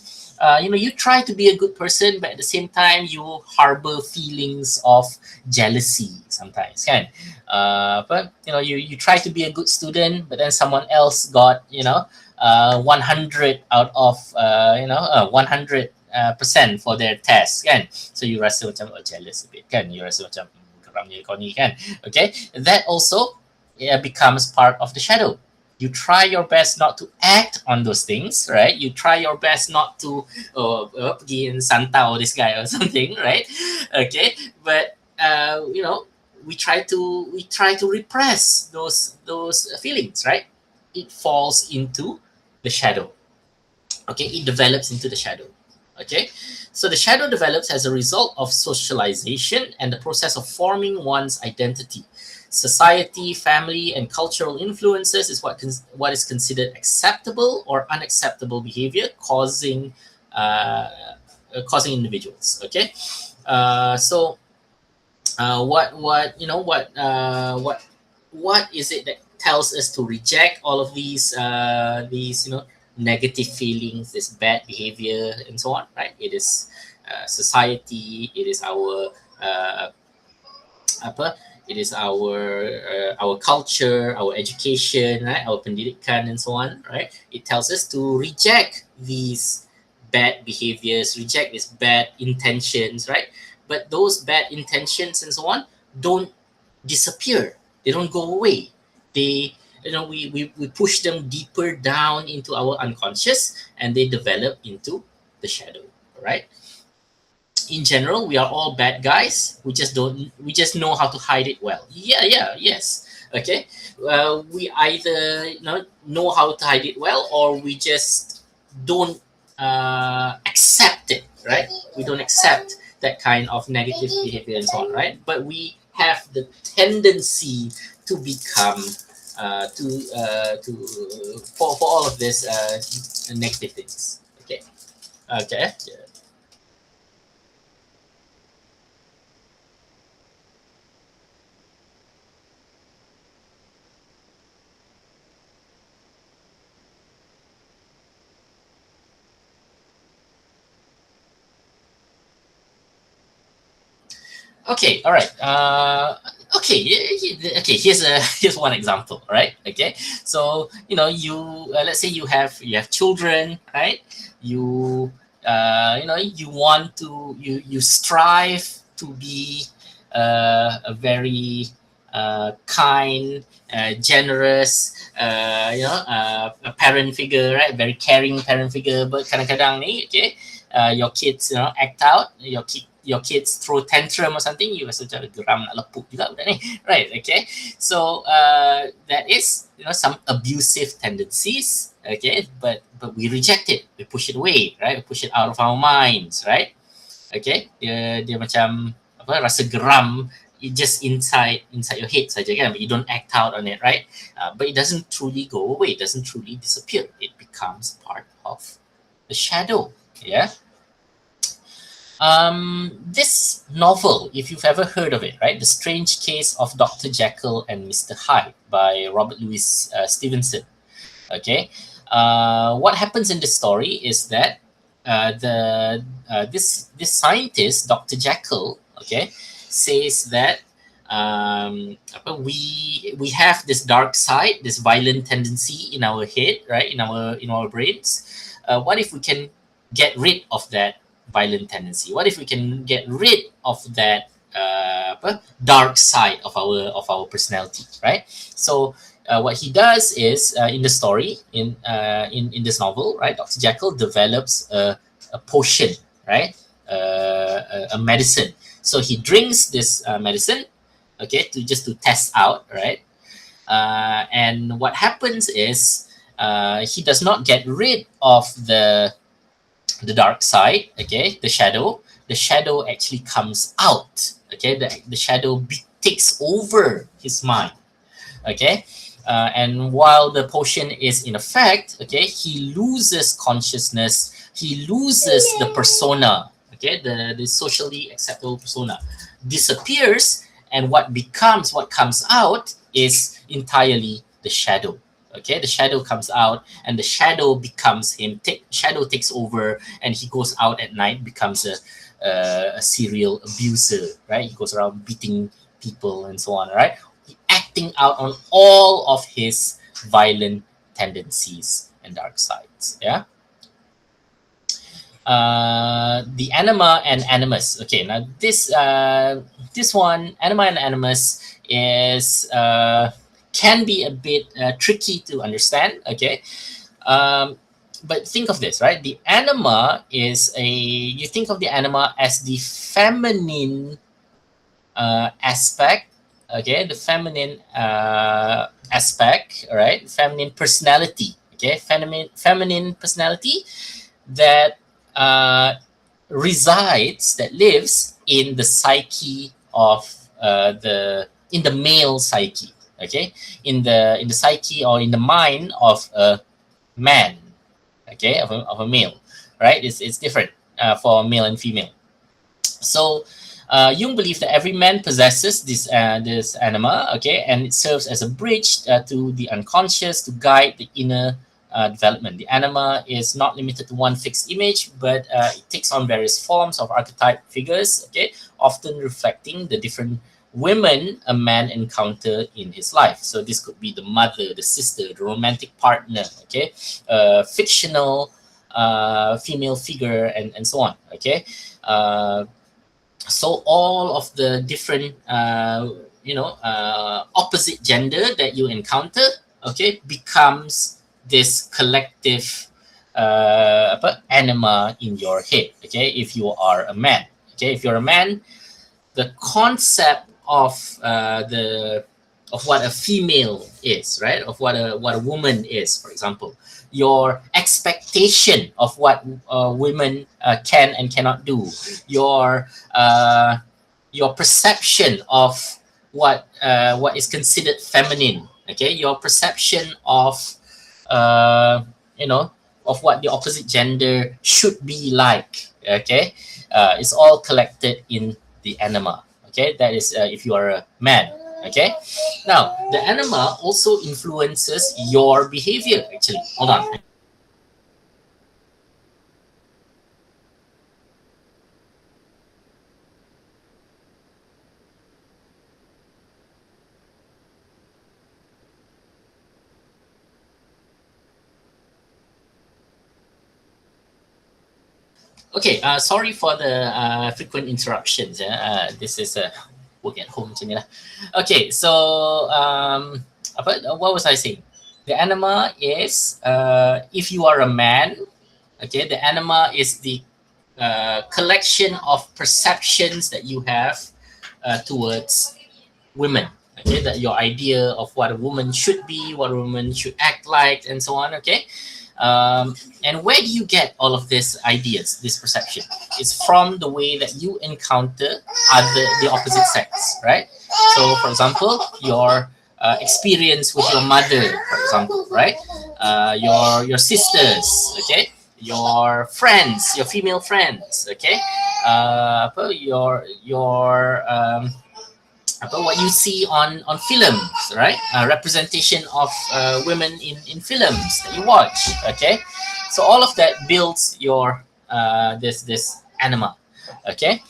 you try to be a good person, but at the same time you harbor feelings of jealousy sometimes, can. But you try to be a good student, but then someone else got 100 out of 100 percent for their test, kan. So you rasa macam jealous a bit, kan. You rasa macam geramnya kau ni, kan. Okay, that also becomes part of the shadow. You try your best not to act on those things, right? You try your best not to pergi and santau this guy or something, right? Okay, but we try to repress those feelings, right? It falls into the shadow. Okay, it develops into the shadow. Okay, so the shadow develops as a result of socialization and the process of forming one's identity. Society, family, and cultural influences is what is considered acceptable or unacceptable behavior, causing individuals. Okay, so what is it that tells us to reject all of these negative feelings, this bad behavior, and so on, right? It is society, it is our apa it is our culture, our education, right? Our pendidikan and so on, right? It tells us to reject these bad behaviors, reject these bad intentions, right? But those bad intentions and so on don't disappear. They don't go away. We push them deeper down into our unconscious, and they develop into the shadow, right? In general, we are all bad guys. We just know how to hide it well. Yes. Okay. We either know how to hide it well, or we just don't accept it, right? We don't accept that kind of negative behavior and so on, right? But we have the tendency to become for all of this negative things. Okay. Okay, all right. Okay. Here's one example. All right. Okay. So you let's say you have children, right? You want to you strive to be a very kind, generous, a parent figure, right? Very caring parent figure. But kadang-kadang ni, okay, your kids act out, your kids throw tantrum or something, you rasa macam geram nak lepuk juga budak ni, right? Okay, so that is some abusive tendencies, okay, but we reject it, we push it away, right? We push it out of our minds, right? Okay, dia macam apa, rasa geram, it just inside your head saja, kan, but you don't act out on it, right? But it doesn't truly go away, it doesn't truly disappear, it becomes part of the shadow. Yeah. This novel, if you've ever heard of it, right? The Strange Case of Dr. Jekyll and Mr. Hyde by Robert Louis Stevenson. Okay. What happens in the story is that this scientist, Dr. Jekyll, okay, says that we have this dark side, this violent tendency in our head, right? In our brains. What if we can get rid of that violent tendency? What if we can get rid of that dark side of our personality, right? So what he does is in the story, in this novel, right, Dr. Jekyll develops a potion, right, a medicine. So he drinks this medicine, okay, to test out, right, and what happens is he does not get rid of the dark side, okay, the shadow actually comes out, okay, the shadow takes over his mind. Okay, and while the potion is in effect, okay, he loses consciousness, he loses the persona, okay, the socially acceptable persona disappears, and what comes out is entirely the shadow. Okay, the shadow comes out, and the shadow becomes him. Shadow takes over, and he goes out at night, becomes a serial abuser, right? He goes around beating people and so on, right? Acting out on all of his violent tendencies and dark sides. Yeah. The anima and animus. Okay, now this one, anima and animus, is can be a bit tricky to understand. Okay, but think of this, right? The anima is you think of the anima as the feminine aspect. Okay, the feminine aspect, all right, feminine personality. Okay, feminine personality that resides, that lives in the psyche of in the male psyche. Okay, in the psyche or in the mind of a man. Okay, of a male, right? It's different for male and female. So Jung believed that every man possesses this anima, okay, and it serves as a bridge to the unconscious to guide the inner development. The anima is not limited to one fixed image, but it takes on various forms of archetype figures, okay, often reflecting the different women a man encountered in his life. So this could be the mother, the sister, the romantic partner, okay, fictional female figure, and so on, okay. So all of the different opposite gender that you encounter, okay, becomes this collective anima in your head. Okay, if you are a man, okay, if you're a man, the concept of the of what a female is, right, of what a woman is, for example, your expectation of what women can and cannot do, your perception of what is considered feminine, okay, your perception of uh, you know of what the opposite gender should be like, okay, it's all collected in the anima. Okay, that is if you are a man. Okay, now the anima also influences your behavior. Actually, hold on. Okay, sorry for the frequent interruptions. This is a work at home macam ni lah. Okay, so what was I saying? The anima is if you are a man, okay, the anima is the collection of perceptions that you have towards women. Okay, that your idea of what a woman should be, what a woman should act like, and so on. Okay, and where do you get all of these ideas, this perception? It's from the way that you encounter the opposite sex, right? So, for example, your experience with your mother, for example, right? Your sisters, okay? Your friends, your female friends, okay? What you see on films, right? Representation of women in films that you watch. Okay, so all of that builds your this anima. Okay,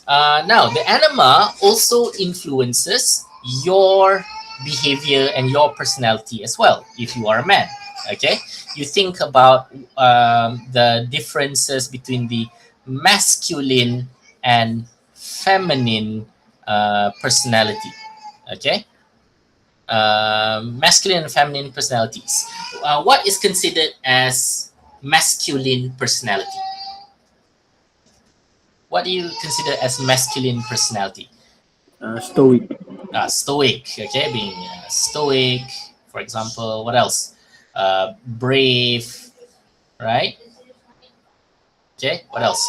now the anima also influences your behavior and your personality as well. If you are a man, okay, you think about the differences between the masculine and feminine personality. Okay, masculine and feminine personalities. What is considered as masculine personality? What do you consider as masculine personality? Stoic. Stoic. Okay, being stoic. For example, what else? Brave. Right. Okay. What else?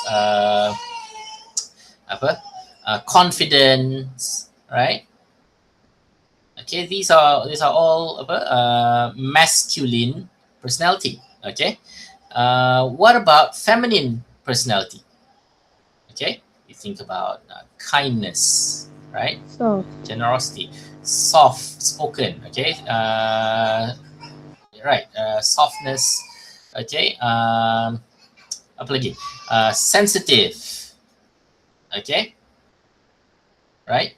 Confidence. Right. Okay, these are all masculine personality. Okay, what about feminine personality? Okay, you think about kindness, right? Soft. Generosity, soft spoken. Okay, right, softness. Okay, apa lagi? Sensitive. Okay, right.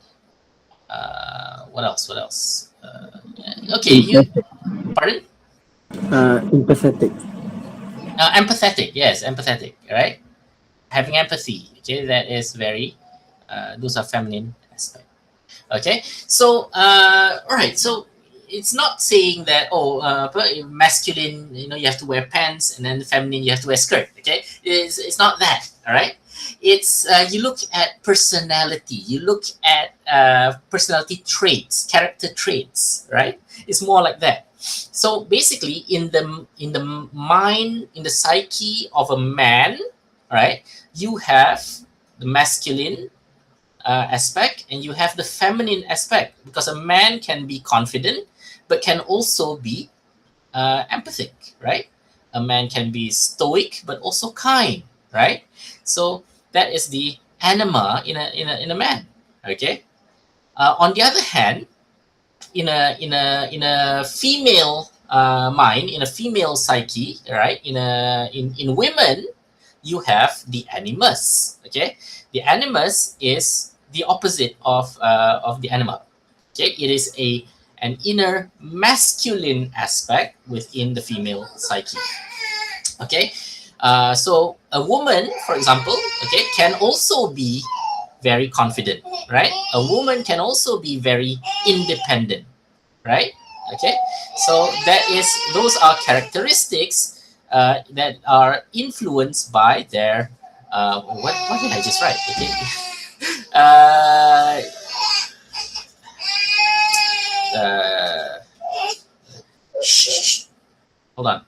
What else? What else? Okay, you. Empathetic. Pardon? Empathetic. Empathetic. Yes, empathetic. Right. Having empathy. Okay, that is very. Those are feminine aspect. Okay, so all right. So it's not saying that but masculine, you have to wear pants, and then feminine you have to wear skirt. Okay, it's not that. All right. It's you look at personality. You look at personality traits, character traits. Right. It's more like that. So basically, in the mind, in the psyche of a man, right, you have the masculine aspect and you have the feminine aspect, because a man can be confident but can also be empathic, right? A man can be stoic but also kind, right? So that is the anima in a man. Okay. On the other hand, in a female mind, in a female psyche, right? In women, you have the animus. Okay, the animus is the opposite of the animal. Okay, it is an inner masculine aspect within the female psyche. Okay, so a woman, for example, okay, can also be very confident, right? A woman can also be very independent, right? Okay, so those are characteristics that are influenced by their what did I just write? Okay, uh, uh, shh, hold on.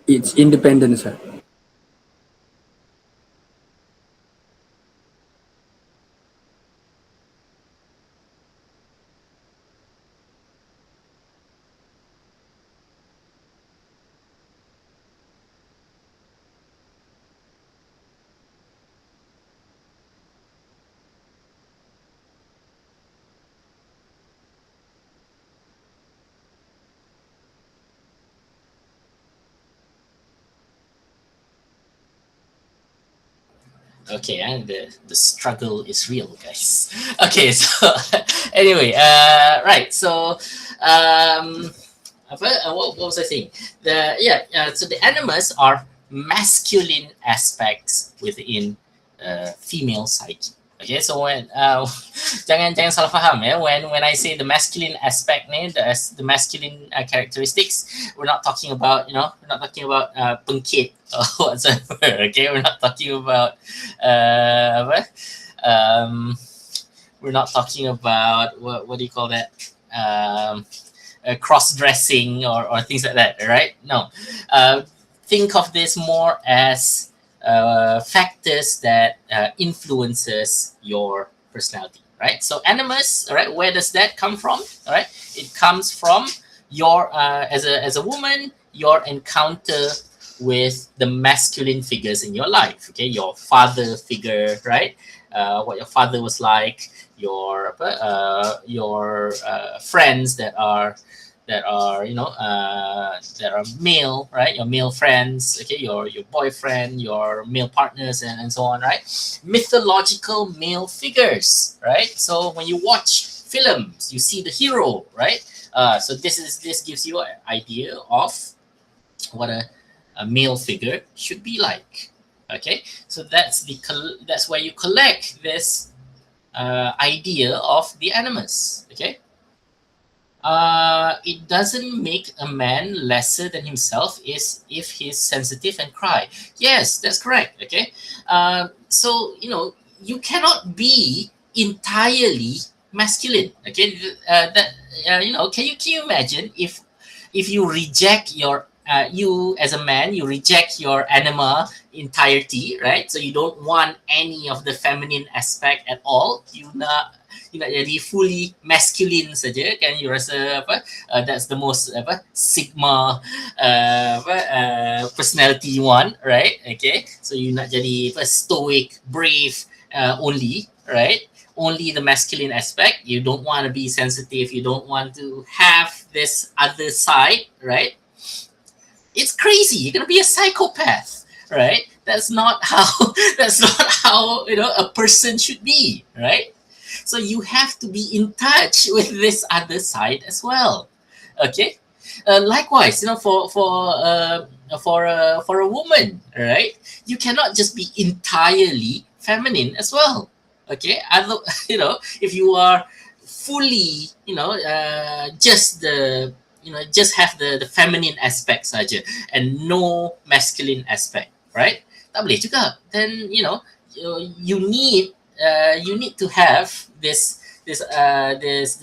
It's independence, sir. Okay, and the struggle is real, guys. Okay, so anyway, right, so what was I saying? So the animus are masculine aspects within female psyche. Okay, so when jangan salah faham ya, when I say the masculine aspect nih, the masculine characteristics, we're not talking about we're not talking about pengkit or whatsoever. Okay, we're not talking about apa we're not talking about what do you call that, cross dressing or things like that, right? No, think of this more as factors that influences your personality, right? So animus, all right, where does that come from? All right, it comes from your as a woman, your encounter with the masculine figures in your life. Okay, your father figure, right? What your father was like, your friends that are male, right? Your male friends, okay, your boyfriend, your male partners, and so on, right? Mythological male figures, right? So when you watch films, you see the hero, right? So this gives you an idea of what a male figure should be like. Okay, so that's where you collect this idea of the animus. Okay, it doesn't make a man lesser than himself is if he's sensitive and cry. Yes, that's correct. Okay, so you cannot be entirely masculine. Okay, that can you imagine if you reject your you as a man, you reject your anima entirety, right? So you don't want any of the feminine aspect at all. You nak jadi fully masculine saja kan, you rasa apa, that's the most apa sigma personality you want, right? Okay, so you nak jadi apa, stoic, brave, only, right? Only the masculine aspect. You don't want to be sensitive, you don't want to have this other side, right? It's crazy. You're gonna be a psychopath, right? That's not how that's not how a person should be, right? So you have to be in touch with this other side as well. Okay. Likewise, for a woman, right? You cannot just be entirely feminine as well. Okay. Other, if you are fully, just the just have the feminine aspect saja and no masculine aspect, right? Tak boleh juga. Then you need to have this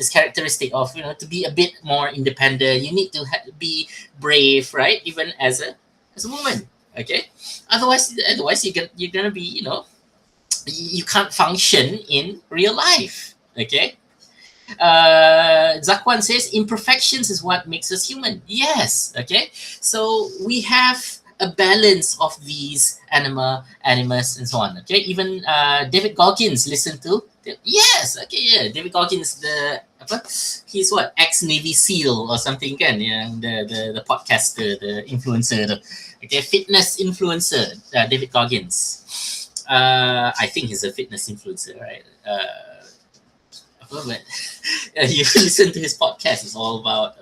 characteristic of to be a bit more independent. You need to be brave, right? Even as a woman, okay. Otherwise you're gonna be you can't function in real life, okay. Zakwan says imperfections is what makes us human. Yes, okay. So we have a balance of these animus, and so on. Okay, even David Goggins listened to. Yes, okay, yeah. David Goggins, he's what, ex Navy SEAL or something, kan? Yang the podcaster, the influencer, okay, fitness influencer, David Goggins. I think he's a fitness influencer, right? But you listen to his podcast, it's all about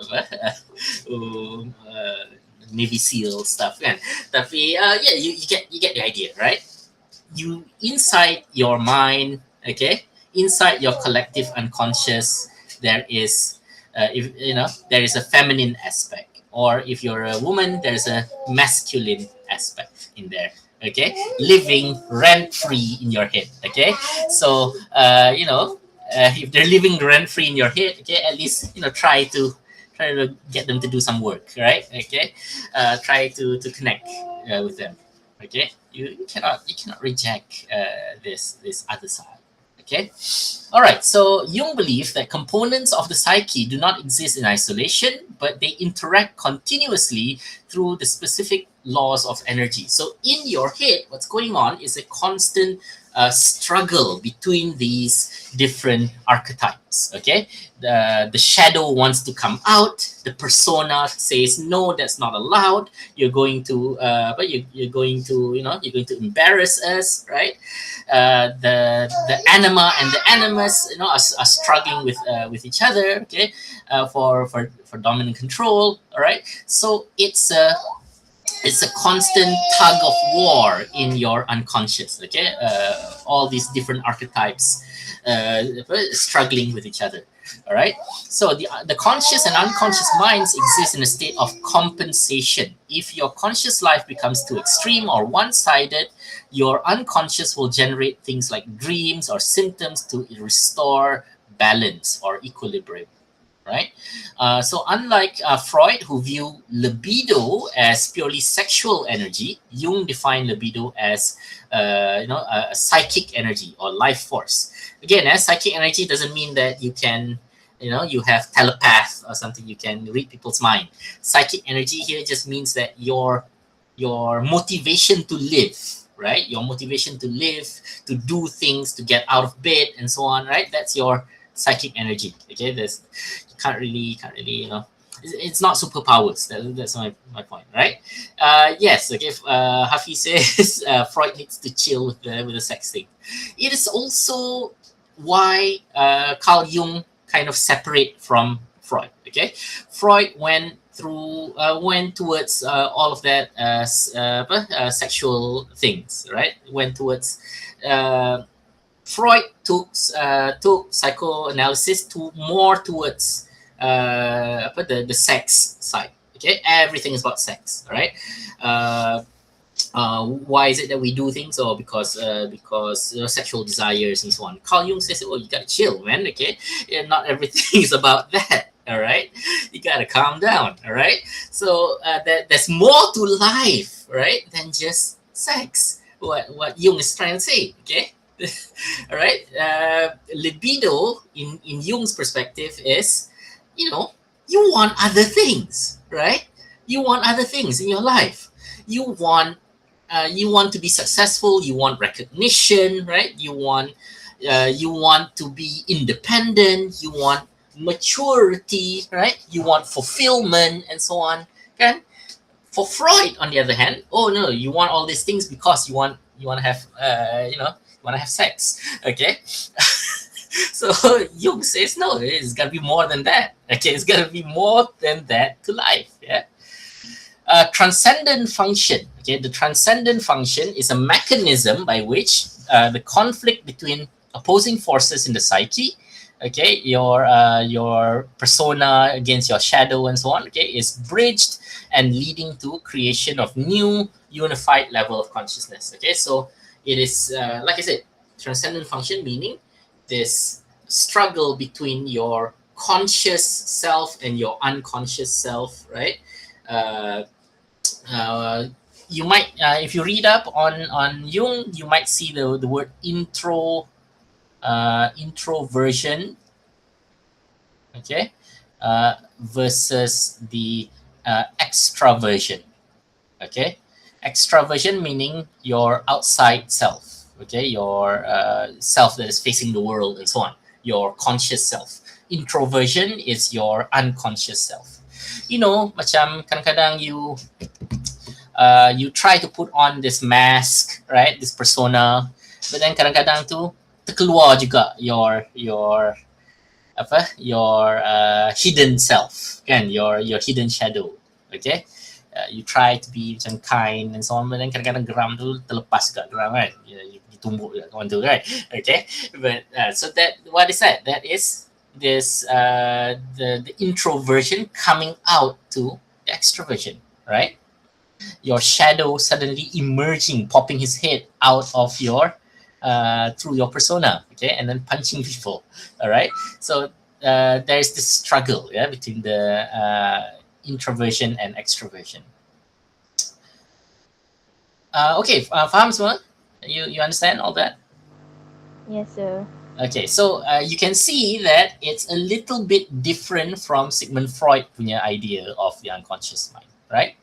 Navy SEAL stuff kan. Tapi yeah, you get the idea, right? You inside your mind, okay, inside your collective unconscious, there is there is a feminine aspect, or if you're a woman, there's a masculine aspect in there. Okay, living rent free in your head. Okay, so if they're living rent free in your head, okay, at least try to get them to do some work, right? Okay, try to connect with them. Okay, you cannot reject this other side. Okay, all right. So Jung believed that components of the psyche do not exist in isolation, but they interact continuously through the specific laws of energy. So in your head, what's going on is a constant struggle between these different archetypes. Okay, the shadow wants to come out. The persona says no, that's not allowed. You're going to, you're going to embarrass us, right? The anima and the animus, are struggling with each other. Okay, for dominant control. All right, so it's a constant tug of war in your unconscious. Okay, all these different archetypes struggling with each other. All right, so the conscious and unconscious minds exist in a state of compensation. If your conscious life becomes too extreme or one-sided, your unconscious will generate things like dreams or symptoms to restore balance or equilibrium. Right, so unlike Freud, who viewed libido as purely sexual energy, Jung defined libido as a psychic energy or life force. Again, psychic energy doesn't mean that you can, you have telepath or something, you can read people's mind. Psychic energy here just means that your motivation to live, right? Your motivation to live, to do things, to get out of bed, and so on, right? That's your psychic energy. Okay, you can't really it's not superpowers. That's my point, right? Yes, okay. Hafi says Freud needs to chill with the sex thing. It is also why Carl Jung kind of separate from Freud. Okay, Freud went towards all of that sexual things, right? Went towards Freud took psychoanalysis more towards the sex side. Okay, everything is about sex, right? Why is it that we do things? Or because sexual desires and so on. Carl Jung says, "Oh, you gotta chill, man. Okay, not everything is about that." All right, you gotta calm down. All right, so there's more to life, right, than just sex. What Jung is trying to say. Okay, all right. Libido in Jung's perspective is, you know, you want other things, right? You want other things in your life. You want you want to be successful. You want recognition, right? You want to be independent. You want maturity, right? You want fulfillment and so on. Okay. For Freud, on the other hand, oh no, you want all these things because you want to have you want to have sex. Okay. So Jung says no, it's got to be more than that. Okay, it's got to be more than that to life. Yeah. Transcendent function. Okay, the transcendent function is a mechanism by which the conflict between opposing forces in the psyche, okay, your persona against your shadow and so on, okay, is bridged and leading to creation of new unified level of consciousness. Okay, so it is like I said, transcendent function meaning this struggle between your conscious self and your unconscious self, right? Uh, you might, if you read up on Jung, you might see the word introversion, okay, versus the extraversion. Okay, extraversion meaning your outside self. Okay, your self that is facing the world and so on. Your conscious self. Introversion is your unconscious self. You know, macam kadang-kadang you try to put on this mask, right? This persona, but then kadang-kadang tu terkeluar juga your hidden self, kan? Your hidden shadow. Okay, you try to be macam kind and so on, but then kadang-kadang geram tu terlepas kat geram, kan? Ditumbuk kat kawan tu, right? Okay, but so that, what is that? That is this the introversion coming out to the extroversion, right? Your shadow suddenly emerging, popping his head out of your through your persona, okay, and then punching people. All right, so there's this struggle, yeah, between the introversion and extroversion. Okay, faham semua? You understand all that? Yes, sir. Okay, so you can see that it's a little bit different from Sigmund Freud punya idea of the unconscious mind, right?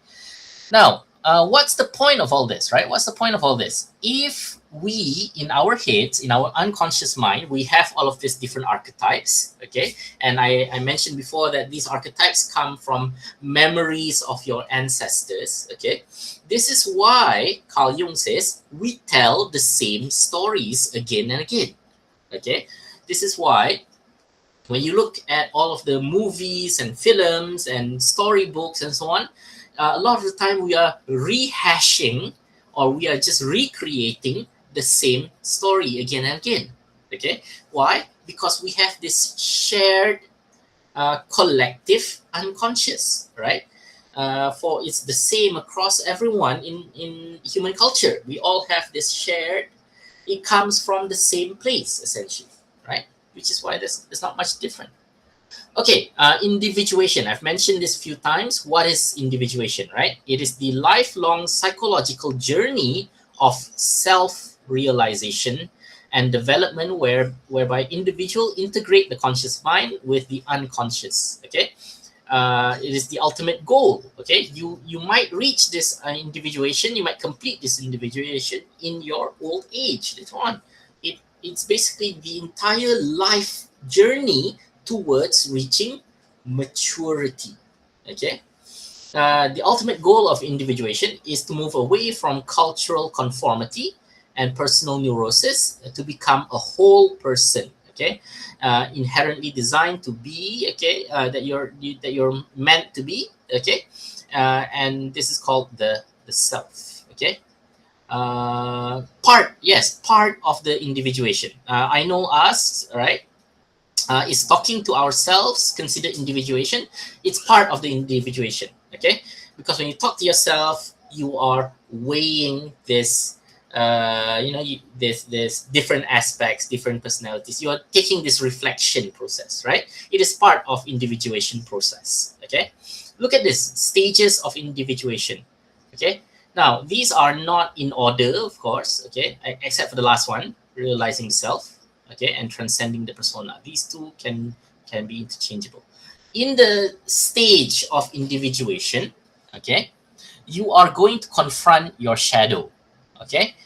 Now, what's the point of all this, right? What's the point of all this? If we, in our heads, in our unconscious mind, we have all of these different archetypes, okay? And I mentioned before that these archetypes come from memories of your ancestors, okay? This is why Carl Jung says we tell the same stories again and again, okay? This is why when you look at all of the movies and films and storybooks and so on, a lot of the time we are rehashing or we are just recreating the same story again and again. Okay, why? Because we have this shared collective unconscious, right? For it's the same across everyone in human culture. We all have this shared. It comes from the same place essentially, right? Which is why there's not much different. Okay, individuation. I've mentioned this a few times. What is individuation, right? It is the lifelong psychological journey of self-realization and development whereby individual integrate the conscious mind with the unconscious, okay? It is the ultimate goal, okay? You might reach this individuation, you might complete this individuation in your old age later on. It's basically the entire life journey towards reaching maturity, okay? The ultimate goal of individuation is to move away from cultural conformity and personal neurosis to become a whole person, okay? Inherently designed to be, okay, that you're meant to be, okay? And this is called the self, okay? Part of the individuation. I know us, right? Is talking to ourselves considered individuation. It's part of the individuation, okay? Because when you talk to yourself, you are weighing this there's different aspects, different personalities. You are taking this reflection process, right? It is part of individuation process. Okay, look at this stages of individuation. Okay, now these are not in order, of course. Okay, except for the last one, realizing self. Okay, and transcending the persona. These two can be interchangeable. In the stage of individuation, okay, you are going to confront your shadow. Okay,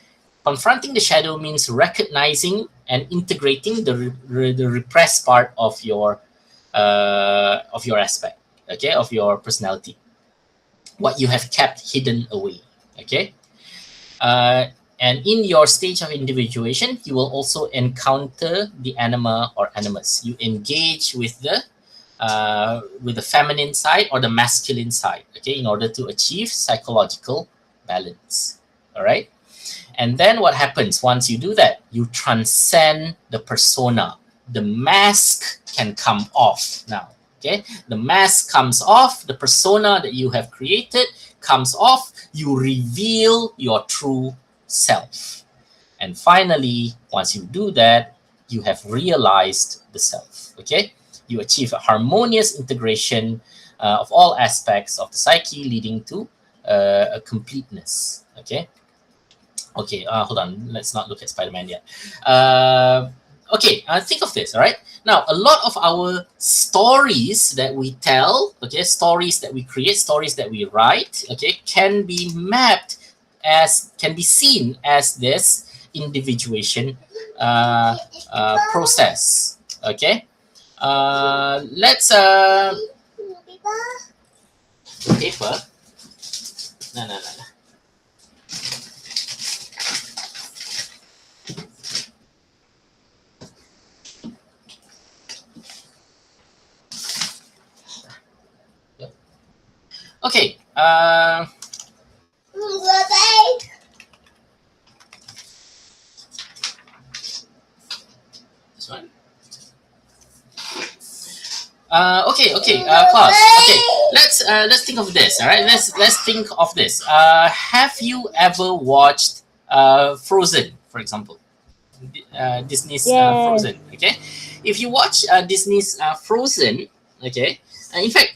confronting the shadow means recognizing and integrating the repressed part of your aspect, okay, of your personality, what you have kept hidden away. Okay, uh, and in your stage of individuation, you will also encounter the anima or animus. You engage with the feminine side or the masculine side, okay, in order to achieve psychological balance. All right. And then what happens once you do that? You transcend the persona. The mask can come off now. Okay, the mask comes off. The persona that you have created comes off. You reveal your true self. And finally, once you do that, you have realized the self. Okay, you achieve a harmonious integration of all aspects of the psyche, leading to a completeness. Okay. Okay, hold on. Let's not look at Spider-Man yet. Okay, think of this, all right? Now, a lot of our stories that we tell, okay, stories that we create, stories that we write, okay, can be seen as this individuation process, okay? Let's, paper? No. Okay. This one. Okay, Klaus. Okay, let's think of this. All right, let's think of this. Have you ever watched Frozen, for example? Disney's Yes. Frozen. Okay, if you watch Disney's Frozen, okay, in fact,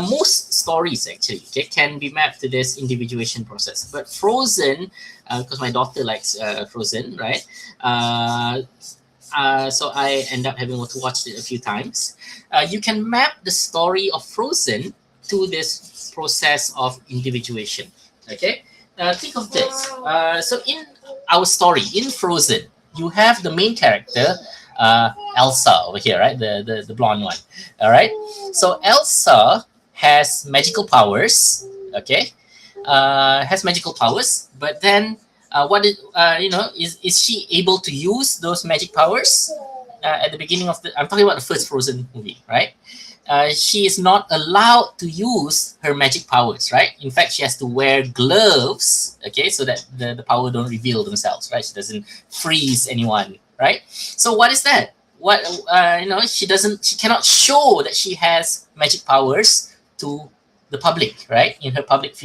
most stories actually, okay, can be mapped to this individuation process. But Frozen, because my daughter likes Frozen, right? So I end up having to watch it a few times. You can map the story of Frozen to this process of individuation. Okay, think of this. So in our story in Frozen, you have the main character, Elsa over here, right? The blonde one. All right. So Elsa has magical powers. Okay, has magical powers, but then is she able to use those magic powers at the beginning of the? I'm talking about the first Frozen movie, right? She is not allowed to use her magic powers, right? In fact, she has to wear gloves, okay, so that the power don't reveal themselves, right? She doesn't freeze anyone, right? So what is that? What she cannot show that she has magic powers to the public, right? In her public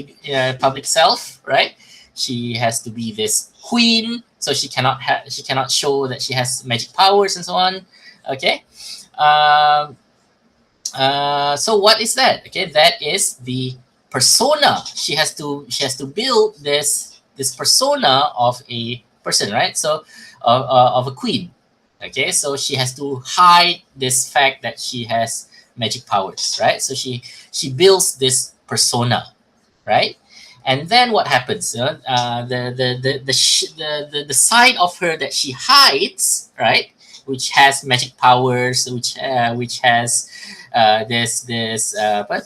self, right? She has to be this queen, so she cannot show that she has magic powers and so on. Okay. So what is that? Okay, that is the persona. She has to build this persona of a person, right? So of a queen. Okay, so she has to hide this fact that she has magic powers, right? So she builds this persona, right? And then what happens? The side of her that she hides, right, which has magic powers, which has this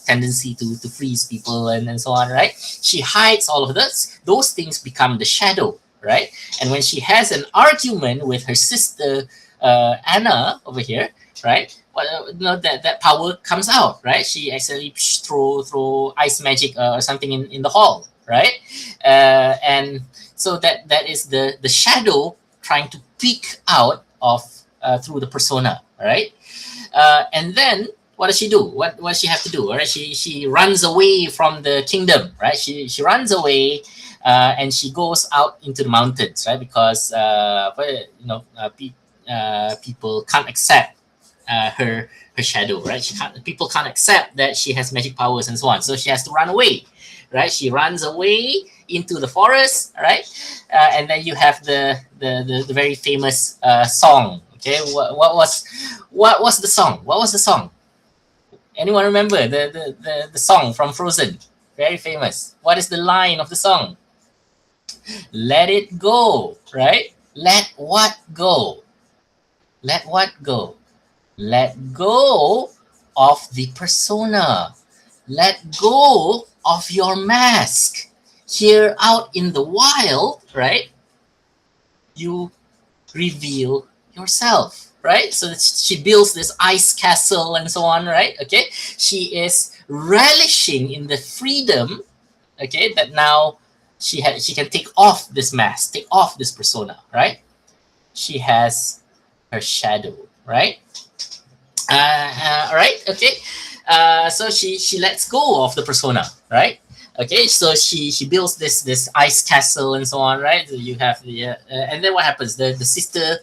tendency to freeze people and so on, right? She hides all of this. Those things become the shadow, right? And when she has an argument with her sister Anna over here, right? That power comes out, right? She accidentally throw ice magic or something in the hall, right? And so that is the shadow trying to peek out of through the persona, right? And then what does she do? What does she have to do? Right? She runs away from the kingdom, right? She runs away, and she goes out into the mountains, right? Because people can't accept her shadow, right? People can't accept that she has magic powers and so on. So she has to run away, right? She runs away into the forest, right? And then you have the very famous song. Okay, what was the song? What was the song? Anyone remember the song from Frozen? Very famous. What is the line of the song? Let it go, right? Let what go? Let what go? Let go of the persona. Let go of your mask. Here out in the wild, right? You reveal yourself, right? So she builds this ice castle and so on, right? Okay. She is relishing in the freedom, okay, that now she can take off this mask, take off this persona, right? She has her shadow, right? All right, okay. So she lets go of the persona, right? Okay, so she builds this ice castle and so on, right? You have the and then what happens? The sister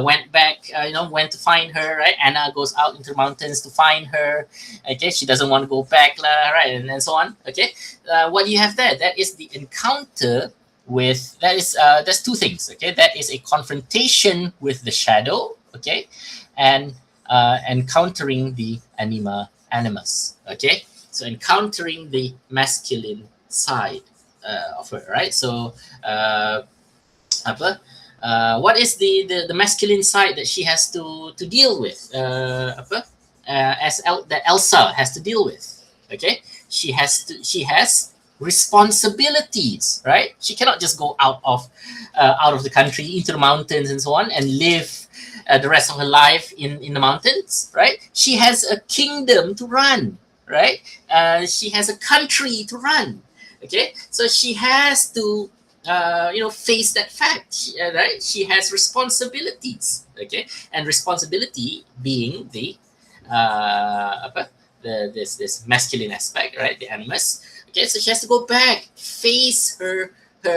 went back, went to find her, right? Anna goes out into the mountains to find her. Okay, she doesn't want to go back, right? And so on. Okay, what do you have there? That is the encounter with that's two things. Okay, that is a confrontation with the shadow. Okay, and encountering the animus. Okay, so encountering the masculine side of her, right? So what is the masculine side that she has to deal with? That Elsa has to deal with. Okay, she has responsibilities, right? She cannot just go out of the country into the mountains and so on and live the rest of her life in the mountains, right? She has a kingdom to run, right? She has a country to run. Okay, so she has to face that fact, right? She has responsibilities. Okay, and responsibility being this masculine aspect, right? The animus. Okay, so she has to go back, face her the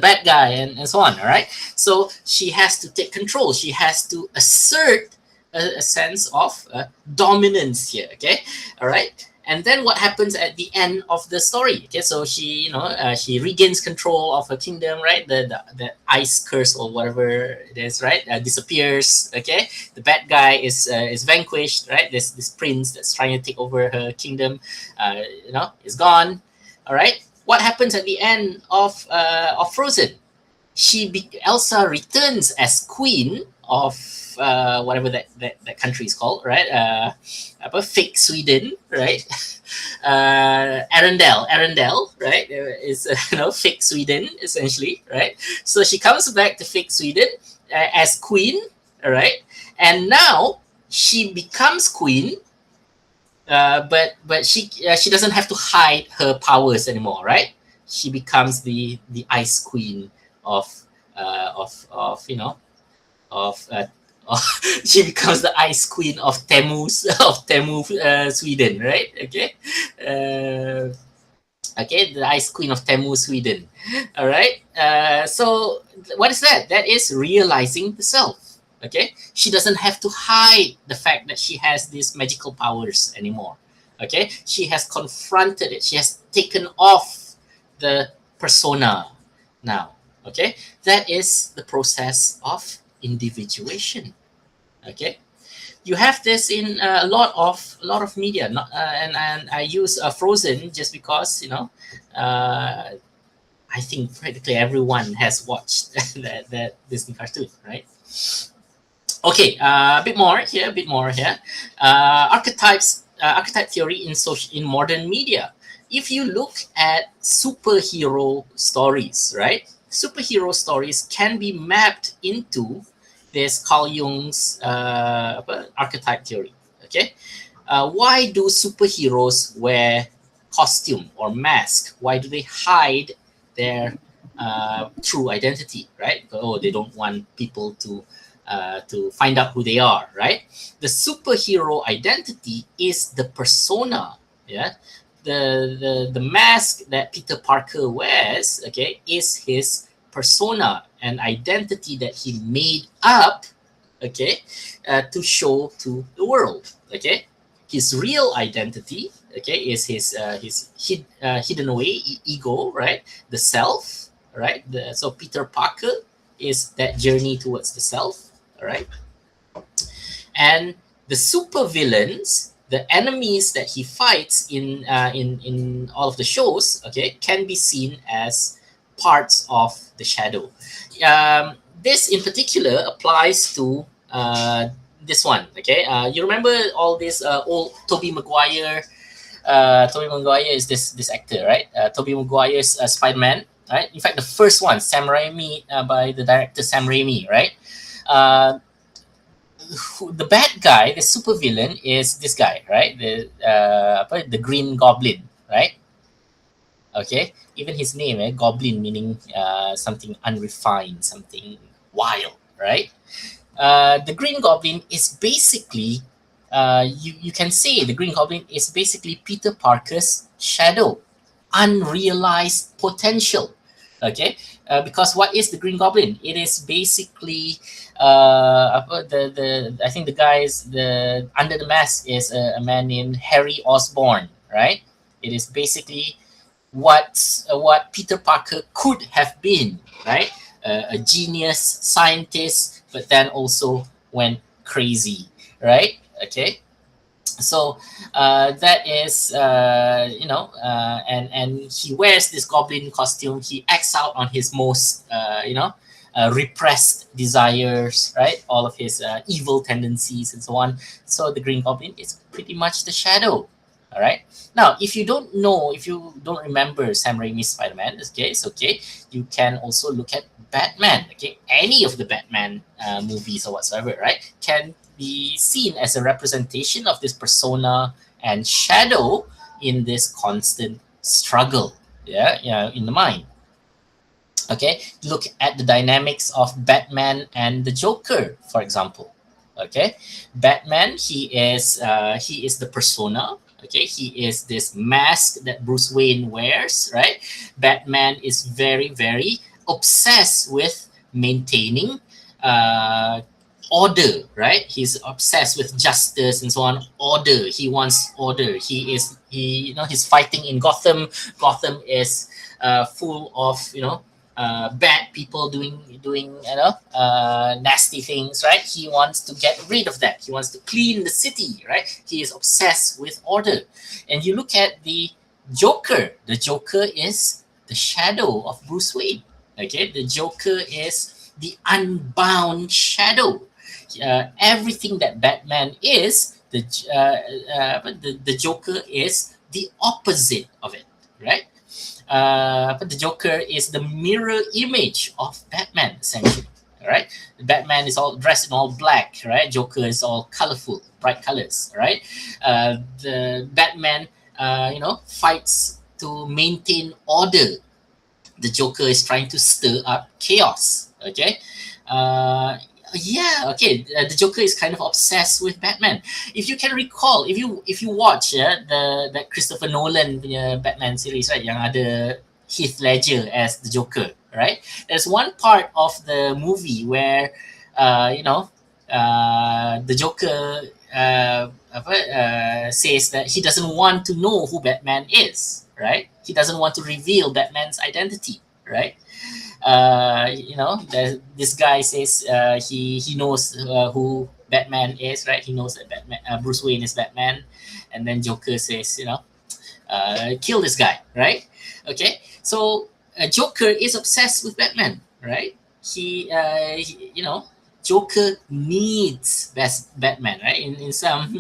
bad guy and so on. All right, so she has to take control. She has to assert a sense of dominance here. Okay, all right. And then what happens at the end of the story? Okay, so she she regains control of her kingdom, right? The ice curse or whatever it is, right? Disappears. Okay, the bad guy is vanquished, right? This prince that's trying to take over her kingdom, is gone. All right. What happens at the end of Frozen? Elsa returns as queen of whatever that country is called, right? Fake Sweden, right? Arendelle, right? Is fake Sweden essentially, right? So she comes back to fake Sweden as queen, all right? And now she becomes queen. But she doesn't have to hide her powers anymore, right? She becomes the ice queen of she becomes the ice queen of Temu Sweden, right? Okay, the ice queen of Temu Sweden. All right. So what is that? That is realizing the self. Okay, she doesn't have to hide the fact that she has these magical powers anymore. Okay, she has confronted it. She has taken off the persona now. Okay, that is the process of individuation. Okay, you have this in a lot of media. And I use Frozen just because I think practically everyone has watched that Disney cartoon, right? Okay, a bit more here. Archetype theory in modern media. If you look at superhero stories, right? Superhero stories can be mapped into this Carl Jung's archetype theory. Okay, why do superheroes wear costume or mask? Why do they hide their true identity, right? Oh, they don't want people to find out who they are, right? The superhero identity is the persona, yeah. The mask that Peter Parker wears, okay, is his persona, an identity that he made up, okay, to show to the world, okay. His real identity, okay, is his hidden away ego, right? The self, right? So Peter Parker is that journey towards the self, all right? And the super villains, the enemies that he fights in all of the shows, okay, can be seen as parts of the shadow. This in particular applies to this one, okay. You remember all this old Tobey Maguire. Tobey Maguire is this actor, right? Tobey Maguire's Spider-Man, right? In fact, the first one, Sam Raimi, by the director Sam Raimi, right? The bad guy, the super villain, is this guy, right? The Green Goblin, right? Okay, even his name, Goblin, meaning something unrefined, something wild, right? The Green Goblin is basically, you can say the Green Goblin is basically Peter Parker's shadow, unrealized potential. Okay, because what is the Green Goblin? It is basically the I think the guys the under the mask is a man named Harry Osborn, right? It is basically what Peter Parker could have been, right? A genius scientist, but then also went crazy, right? Okay, so that is and he wears this goblin costume. He acts out on his most repressed desires, right? All of his evil tendencies and so on. So the Green Goblin is pretty much the shadow. All right. Now, if you don't know, if you don't remember Sam Raimi's Spider-Man, okay, it's okay. You can also look at Batman. Okay, any of the Batman movies or whatsoever, right, can be seen as a representation of this persona and shadow in this constant struggle, yeah, in the mind. Okay, look at the dynamics of Batman and the Joker, for example. Okay, Batman, he is the persona. Okay, he is this mask that Bruce Wayne wears, right? Batman is very, very obsessed with maintaining order, right? He's obsessed with justice and so on. Order. He wants order. He's fighting in Gotham. Gotham is full of bad people doing nasty things, right? He wants to get rid of that. He wants to clean the city, right? He is obsessed with order. And you look at the Joker. The Joker is the shadow of Bruce Wayne. Okay, the Joker is the unbound shadow. Everything that Batman is, the Joker is the opposite of it, right? But the Joker is the mirror image of Batman, essentially. Right? Batman is all dressed in all black, right? Joker is all colorful, bright colors, right? The Batman, fights to maintain order. The Joker is trying to stir up chaos. Okay. The Joker is kind of obsessed with Batman. If you can recall, if you watch that Christopher Nolan Batman series, right, yang ada Heath Ledger as the Joker, right? There's one part of the movie where the Joker says that he doesn't want to know who Batman is, right? He doesn't want to reveal Batman's identity, right? This guy says he knows who Batman is, right? He knows that Bruce Wayne is Batman, and then Joker says, kill this guy, right? Okay, so Joker is obsessed with Batman, right? Joker needs Batman, right? In some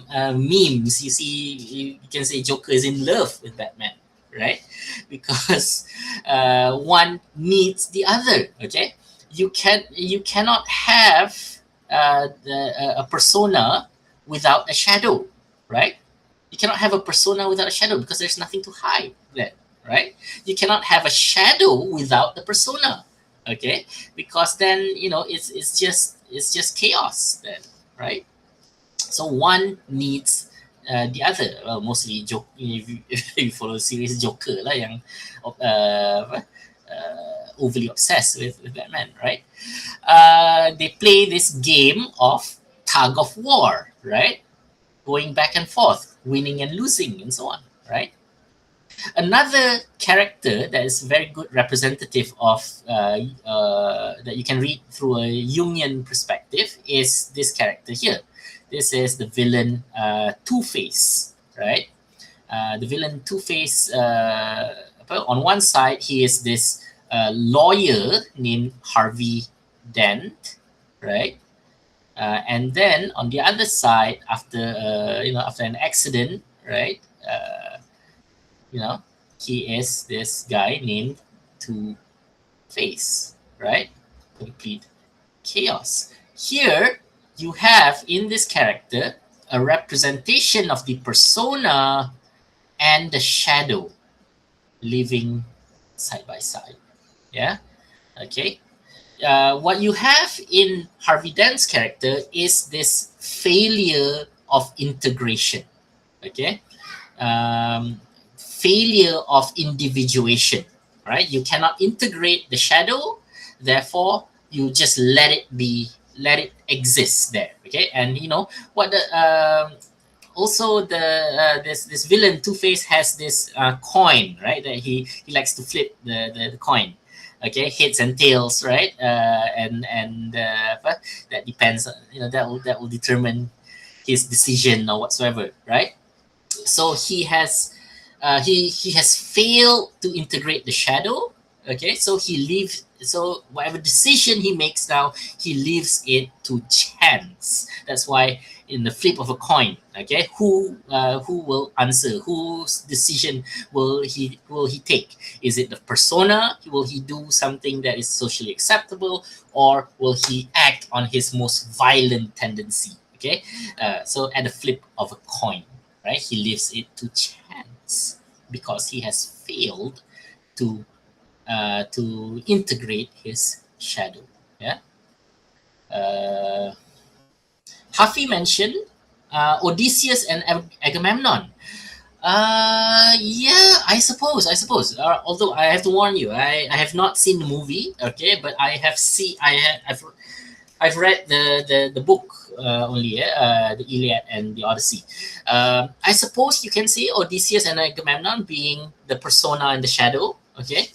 memes, you can say Joker is in love with Batman, right? Because one needs the other. Okay, you cannot have a persona without a shadow, right? You cannot have a persona without a shadow because there's nothing to hide there, right? You cannot have a shadow without the persona, okay? Because then it's just chaos then, right? So one needs the other. Well, mostly joke. If you follow the series, Joker lah yang overly obsessed with Batman, right? They play this game of tug of war, right? Going back and forth, winning and losing, and so on, right? Another character that is very good representative of that you can read through a Jungian perspective is this character here. This is the villain Two-Face, right? The villain Two-Face, on one side, he is this lawyer named Harvey Dent, right? And then on the other side, after after an accident, right? He is this guy named Two-Face, right? Complete chaos. Here you have in this character a representation of the persona and the shadow living side by side. Yeah. Okay. What you have in Harvey Dent's character is this failure of integration. Okay. Failure of individuation, right? You cannot integrate the shadow, therefore you just let it exist there. Okay. And what the also the this villain Two-Face has this coin, right? That he likes to flip the coin. Okay, heads and tails, right? But that depends. That will determine his decision or whatsoever, right? So he has failed to integrate the shadow. Okay, so he leaves. So whatever decision he makes now, he leaves it to chance. That's why in the flip of a coin, okay, who will answer? Whose decision will he take? Is it the persona? Will he do something that is socially acceptable, or will he act on his most violent tendency? Okay, so at the flip of a coin, right, he leaves it to chance because he has failed to integrate his shadow. Yeah. Hafi mentioned Odysseus and Agamemnon. Yeah, I suppose. Although I have to warn you, I have not seen the movie. Okay, but I've read the book only. The Iliad and the Odyssey. I suppose you can say Odysseus and Agamemnon being the persona and the shadow. Okay.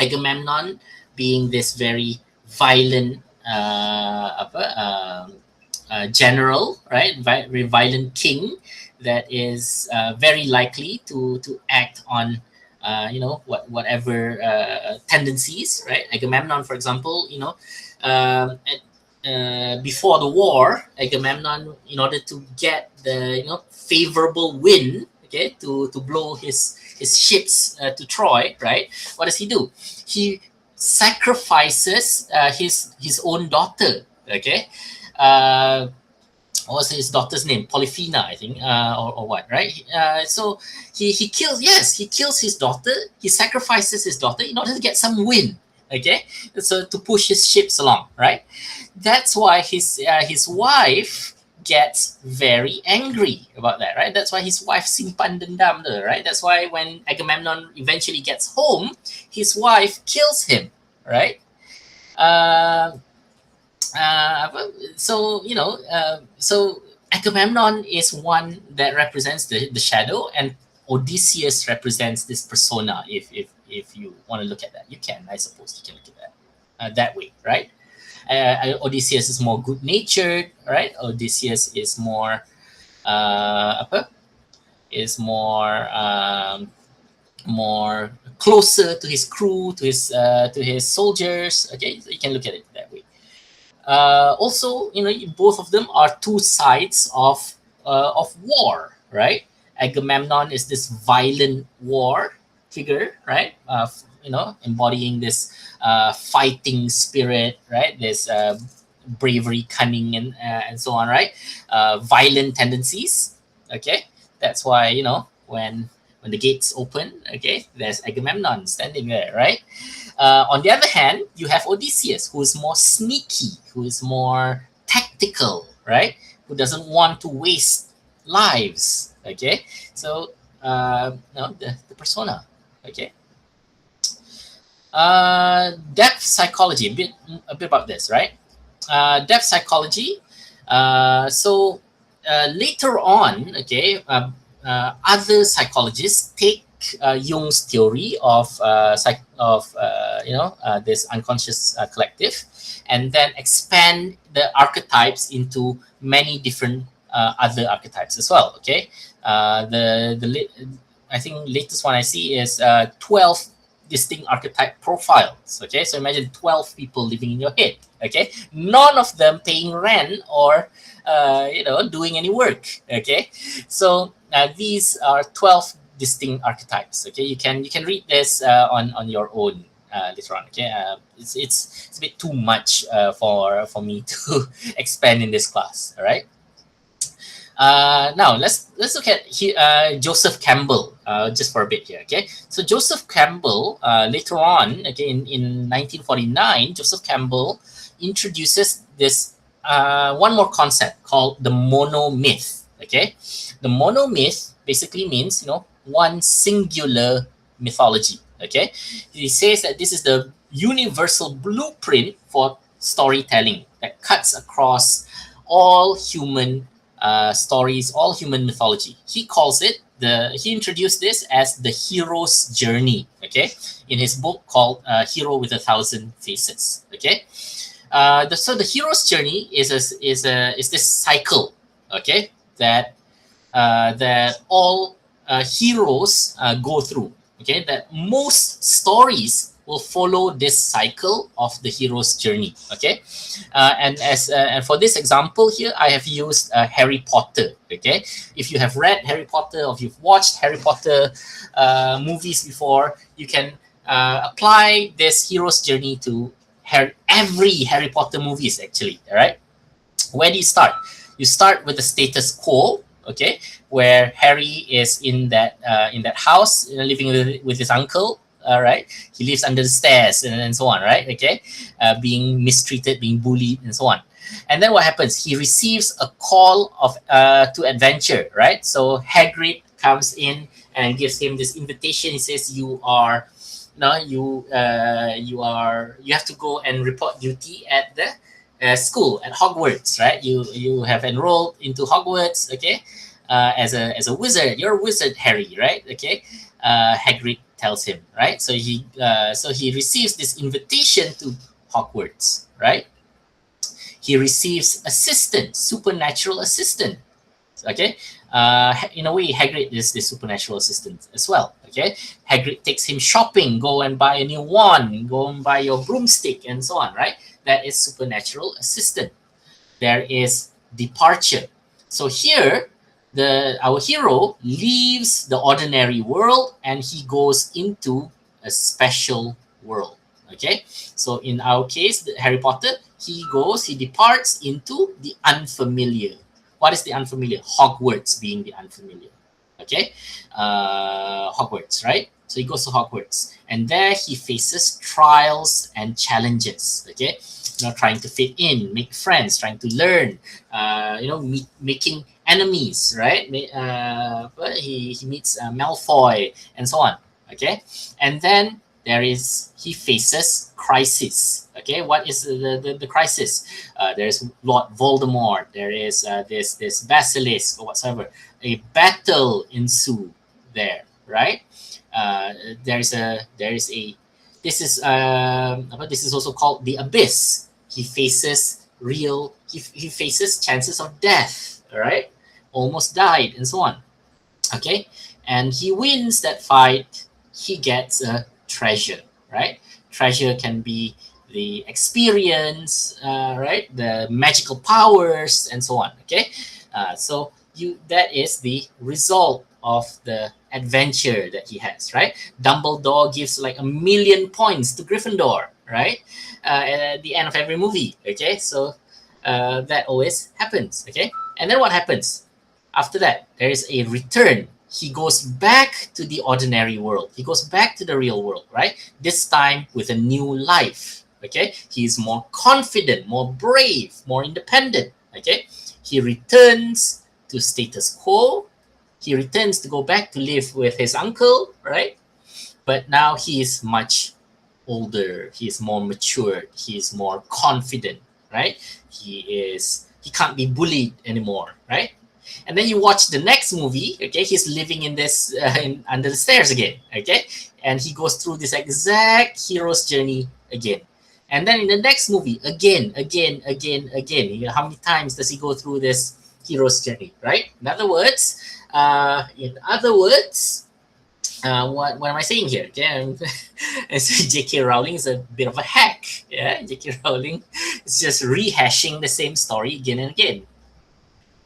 Agamemnon being this very violent general, right? Very violent king that is very likely to act on whatever tendencies, right? Agamemnon, for example, before the war, Agamemnon, in order to get the favorable wind, okay, to blow his ships to Troy, right? What does he do? He sacrifices his own daughter. Okay, what was his daughter's name? Polyphena, I think, or what, right? So he kills his daughter. He sacrifices his daughter in order to get some wind. Okay, so to push his ships along, right? That's why his wife gets very angry about that, right? That's why his wife simpan dendam, right? That's why when Agamemnon eventually gets home, his wife kills him, right? So Agamemnon is one that represents the shadow, and Odysseus represents this persona. If you want to look at that, you can. I suppose you can look at that that way, right? Odysseus is more good-natured, right? Odysseus is more more closer to his crew, to his soldiers. Okay, so you can look at it that way. Also, both of them are two sides of war, right? Agamemnon is this violent war figure, right? Embodying this fighting spirit, right? This bravery, cunning, and so on, right? Violent tendencies. Okay, that's why when when the gates open, okay, there's Agamemnon standing there, right? On the other hand, you have Odysseus, who is more sneaky, who is more tactical, right? Who doesn't want to waste lives, okay? So, the persona, okay? Depth psychology, a bit about this, right? Depth psychology. Later on, okay, other psychologists take Jung's theory of this unconscious collective, and then expand the archetypes into many different other archetypes as well. Okay, I think latest one I see is 12 distinct archetype profiles. Okay, so imagine 12 people living in your head. Okay, none of them paying rent or doing any work. Okay, so these are 12 distinct archetypes. Okay, you can read this on your own later on. Okay, it's a bit too much for me to expand in this class. All right. Now let's look at Joseph Campbell just for a bit here. Okay, so Joseph Campbell later on, okay, in 1949, Joseph Campbell introduces this one more concept called the monomyth. Okay, the monomyth basically means one singular mythology. Okay, he says that this is the universal blueprint for storytelling that cuts across all human stories, all human mythology. He calls it he introduced this as the hero's journey. Okay, in his book called Hero with a Thousand Faces. Okay, so the hero's journey is this cycle. Okay, that all heroes go through. Okay, that most stories will follow this cycle of the hero's journey. Okay, and for this example here, I have used Harry Potter. Okay, if you have read Harry Potter or if you've watched Harry Potter movies before, you can apply this hero's journey to every Harry Potter movies actually. All right, where do you start? You start with the status quo. Okay, where Harry is in that house, living with his uncle. Right, he lives under the stairs and so on. Right, okay, being mistreated, being bullied, and so on. And then what happens? He receives a call to adventure. Right, so Hagrid comes in and gives him this invitation. He says, "You are, you have to go and report duty at the school at Hogwarts, right? You have enrolled into Hogwarts, okay? As a wizard, you're a wizard, Harry, right? Okay." Hagrid tells him, right? So he receives this invitation to Hogwarts, right? He receives supernatural assistant. Okay. In a way, Hagrid is the supernatural assistant as well. Okay. Hagrid takes him shopping, go and buy a new wand, go and buy your broomstick, and so on, right? That is supernatural assistant. There is departure. So here, our hero leaves the ordinary world and he goes into a special world. Okay, so in our case, Harry Potter, he departs into the unfamiliar. What is the unfamiliar? Hogwarts being the unfamiliar. Okay, Hogwarts, right? So he goes to Hogwarts, and there he faces trials and challenges. Okay, trying to fit in, make friends, trying to learn, making enemies, right? But he meets Malfoy and so on. Okay, and then he faces crisis. Okay, what is the crisis? There's Lord Voldemort. There is this basilisk or whatsoever. A battle ensue there, right? This is also called the abyss. He faces he faces chances of death, right? Almost died and so on. Okay, and he wins that fight. He gets a treasure, right? Treasure can be the experience, right? The magical powers and so on. Okay, so that is the result of the adventure that he has, right? Dumbledore gives like 1,000,000 points to Gryffindor, right? At the end of every movie. Okay, so that always happens. Okay, and then what happens after that? There is a return he goes back to the ordinary world. He goes back to the real world, right? This time with a new life. Okay, he's more confident, more brave, more independent. Okay, he returns to status quo. He returns to go back to live with his uncle, right? But now he is much older. He is more matured. He is more confident, right? He can't be bullied anymore, right? And then you watch the next movie. Okay, he's living in this under the stairs again. Okay, and he goes through this exact hero's journey again. And then in the next movie, again. How many times does he go through this hero's journey, right? In other words, what am I saying here? Okay, and so J.K. Rowling is a bit of a hack. Yeah, J.K. Rowling is just rehashing the same story again and again.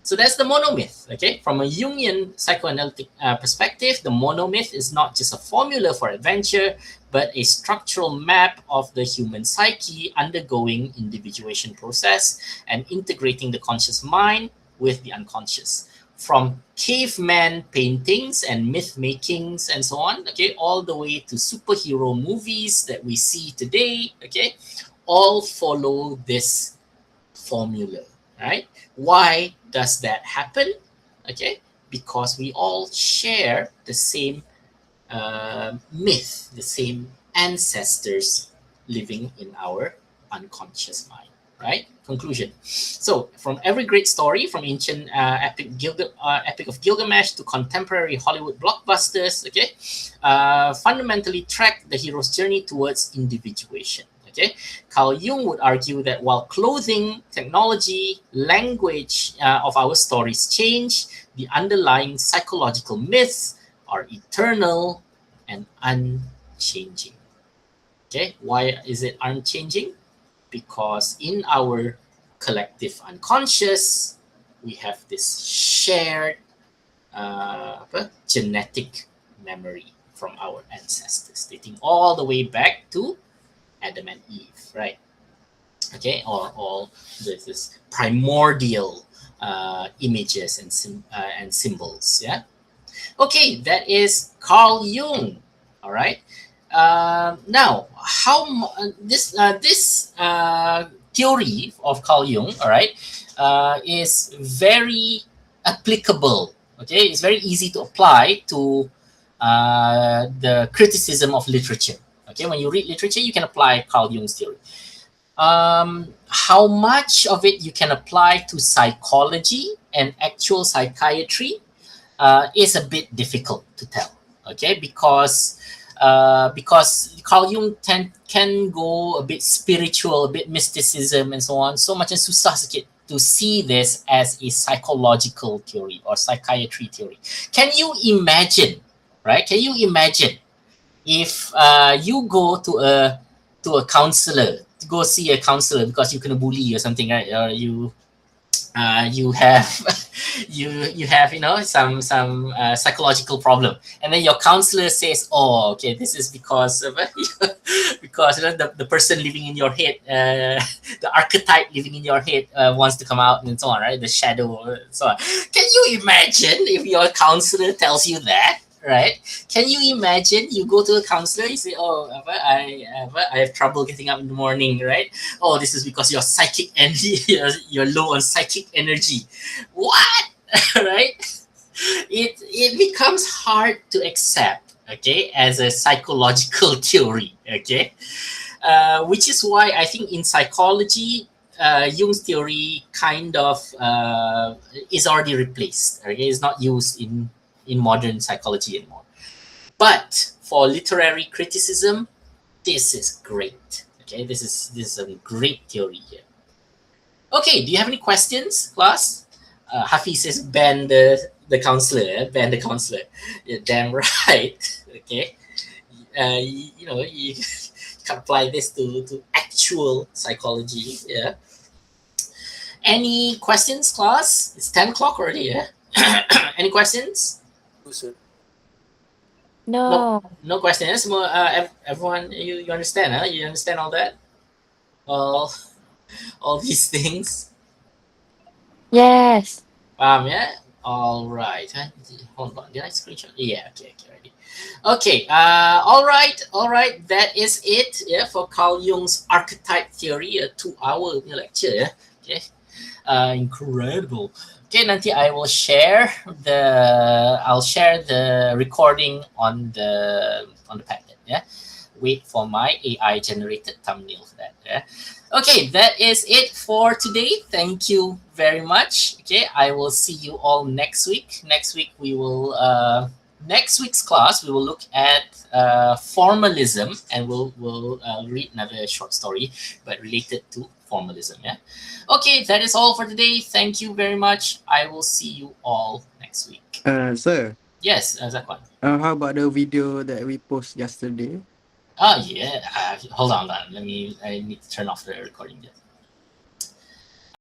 So that's the monomyth. Okay, from a Jungian psychoanalytic perspective, the monomyth is not just a formula for adventure, but a structural map of the human psyche undergoing individuation process and integrating the conscious mind with the unconscious. From caveman paintings and myth makings and so on, okay, all the way to superhero movies that we see today, okay, all follow this formula, right? Why does that happen? Okay, because we all share the same myth, the same ancestors living in our unconscious mind, right? Conclusion. So, from every great story, from ancient epic of Gilgamesh to contemporary Hollywood blockbusters, okay, fundamentally track the hero's journey towards individuation. Okay, Carl Jung would argue that while clothing, technology, language of our stories change, the underlying psychological myths are eternal and unchanging. Okay, why is it unchanging? Because in our collective unconscious, we have this shared genetic memory from our ancestors, dating all the way back to Adam and Eve, right? Okay, or all this primordial images and symbols. Yeah. Okay, that is Carl Jung. All right. Now, this theory of Carl Jung, all right, is very applicable. Okay, it's very easy to apply to the criticism of literature. Okay, when you read literature, you can apply Carl Jung's theory. How much of it you can apply to psychology and actual psychiatry is a bit difficult to tell. Okay, because Carl Jung can go a bit spiritual, a bit mysticism, and so on. So much susah sikit to see this as a psychological theory or psychiatry theory. Can you imagine, right? Can you imagine if you go to a counselor, to go see a counselor because you can bully or something, right? Or you have you have some psychological problem, and then your counselor says, oh, okay, this is because of because the person living in your head, the archetype living in your head wants to come out and so on, right? The shadow and so on. Can you imagine if your counselor tells you that? Right? Can you imagine you go to a counselor, you say, oh, I have trouble getting up in the morning, right? Oh, this is because your psychic energy, you're low on psychic energy. What? Right? It becomes hard to accept, okay, as a psychological theory, okay? Which is why I think in psychology, Jung's theory kind of is already replaced, okay? It's not used in modern psychology anymore. But for literary criticism, this is great. Okay, this is a great theory here. Okay, do you have any questions, class? Hafiz says ban the counselor, ban the counselor. You're damn right. Okay, you can apply this to actual psychology. Yeah. Any questions, class? It's 10 o'clock already. Yeah. Any questions? No. No questions. Everyone, you understand? Huh? You understand all that? All these things. Yes. Yeah. All right. Hold on. Did I screenshot? Yeah. Okay. Ready. Okay. All right. All right. That is it. Yeah. For Carl Jung's archetype theory, a 2-hour lecture. Yeah. Okay. Incredible. Okay. Nanti I will share the recording on the packet. Yeah. Wait for my AI generated thumbnail for that. Yeah. Okay, that is it for today. Thank you very much. Okay, I will see you all next week. Next week's class we will look at formalism, and we'll read another short story but related to formalism. Yeah. Okay, that is all for today. Thank you very much. I will see you all next week. Sir, Yes, Zakwan. how about the video that we post yesterday? Oh yeah. Hold on. I need to turn off the recording.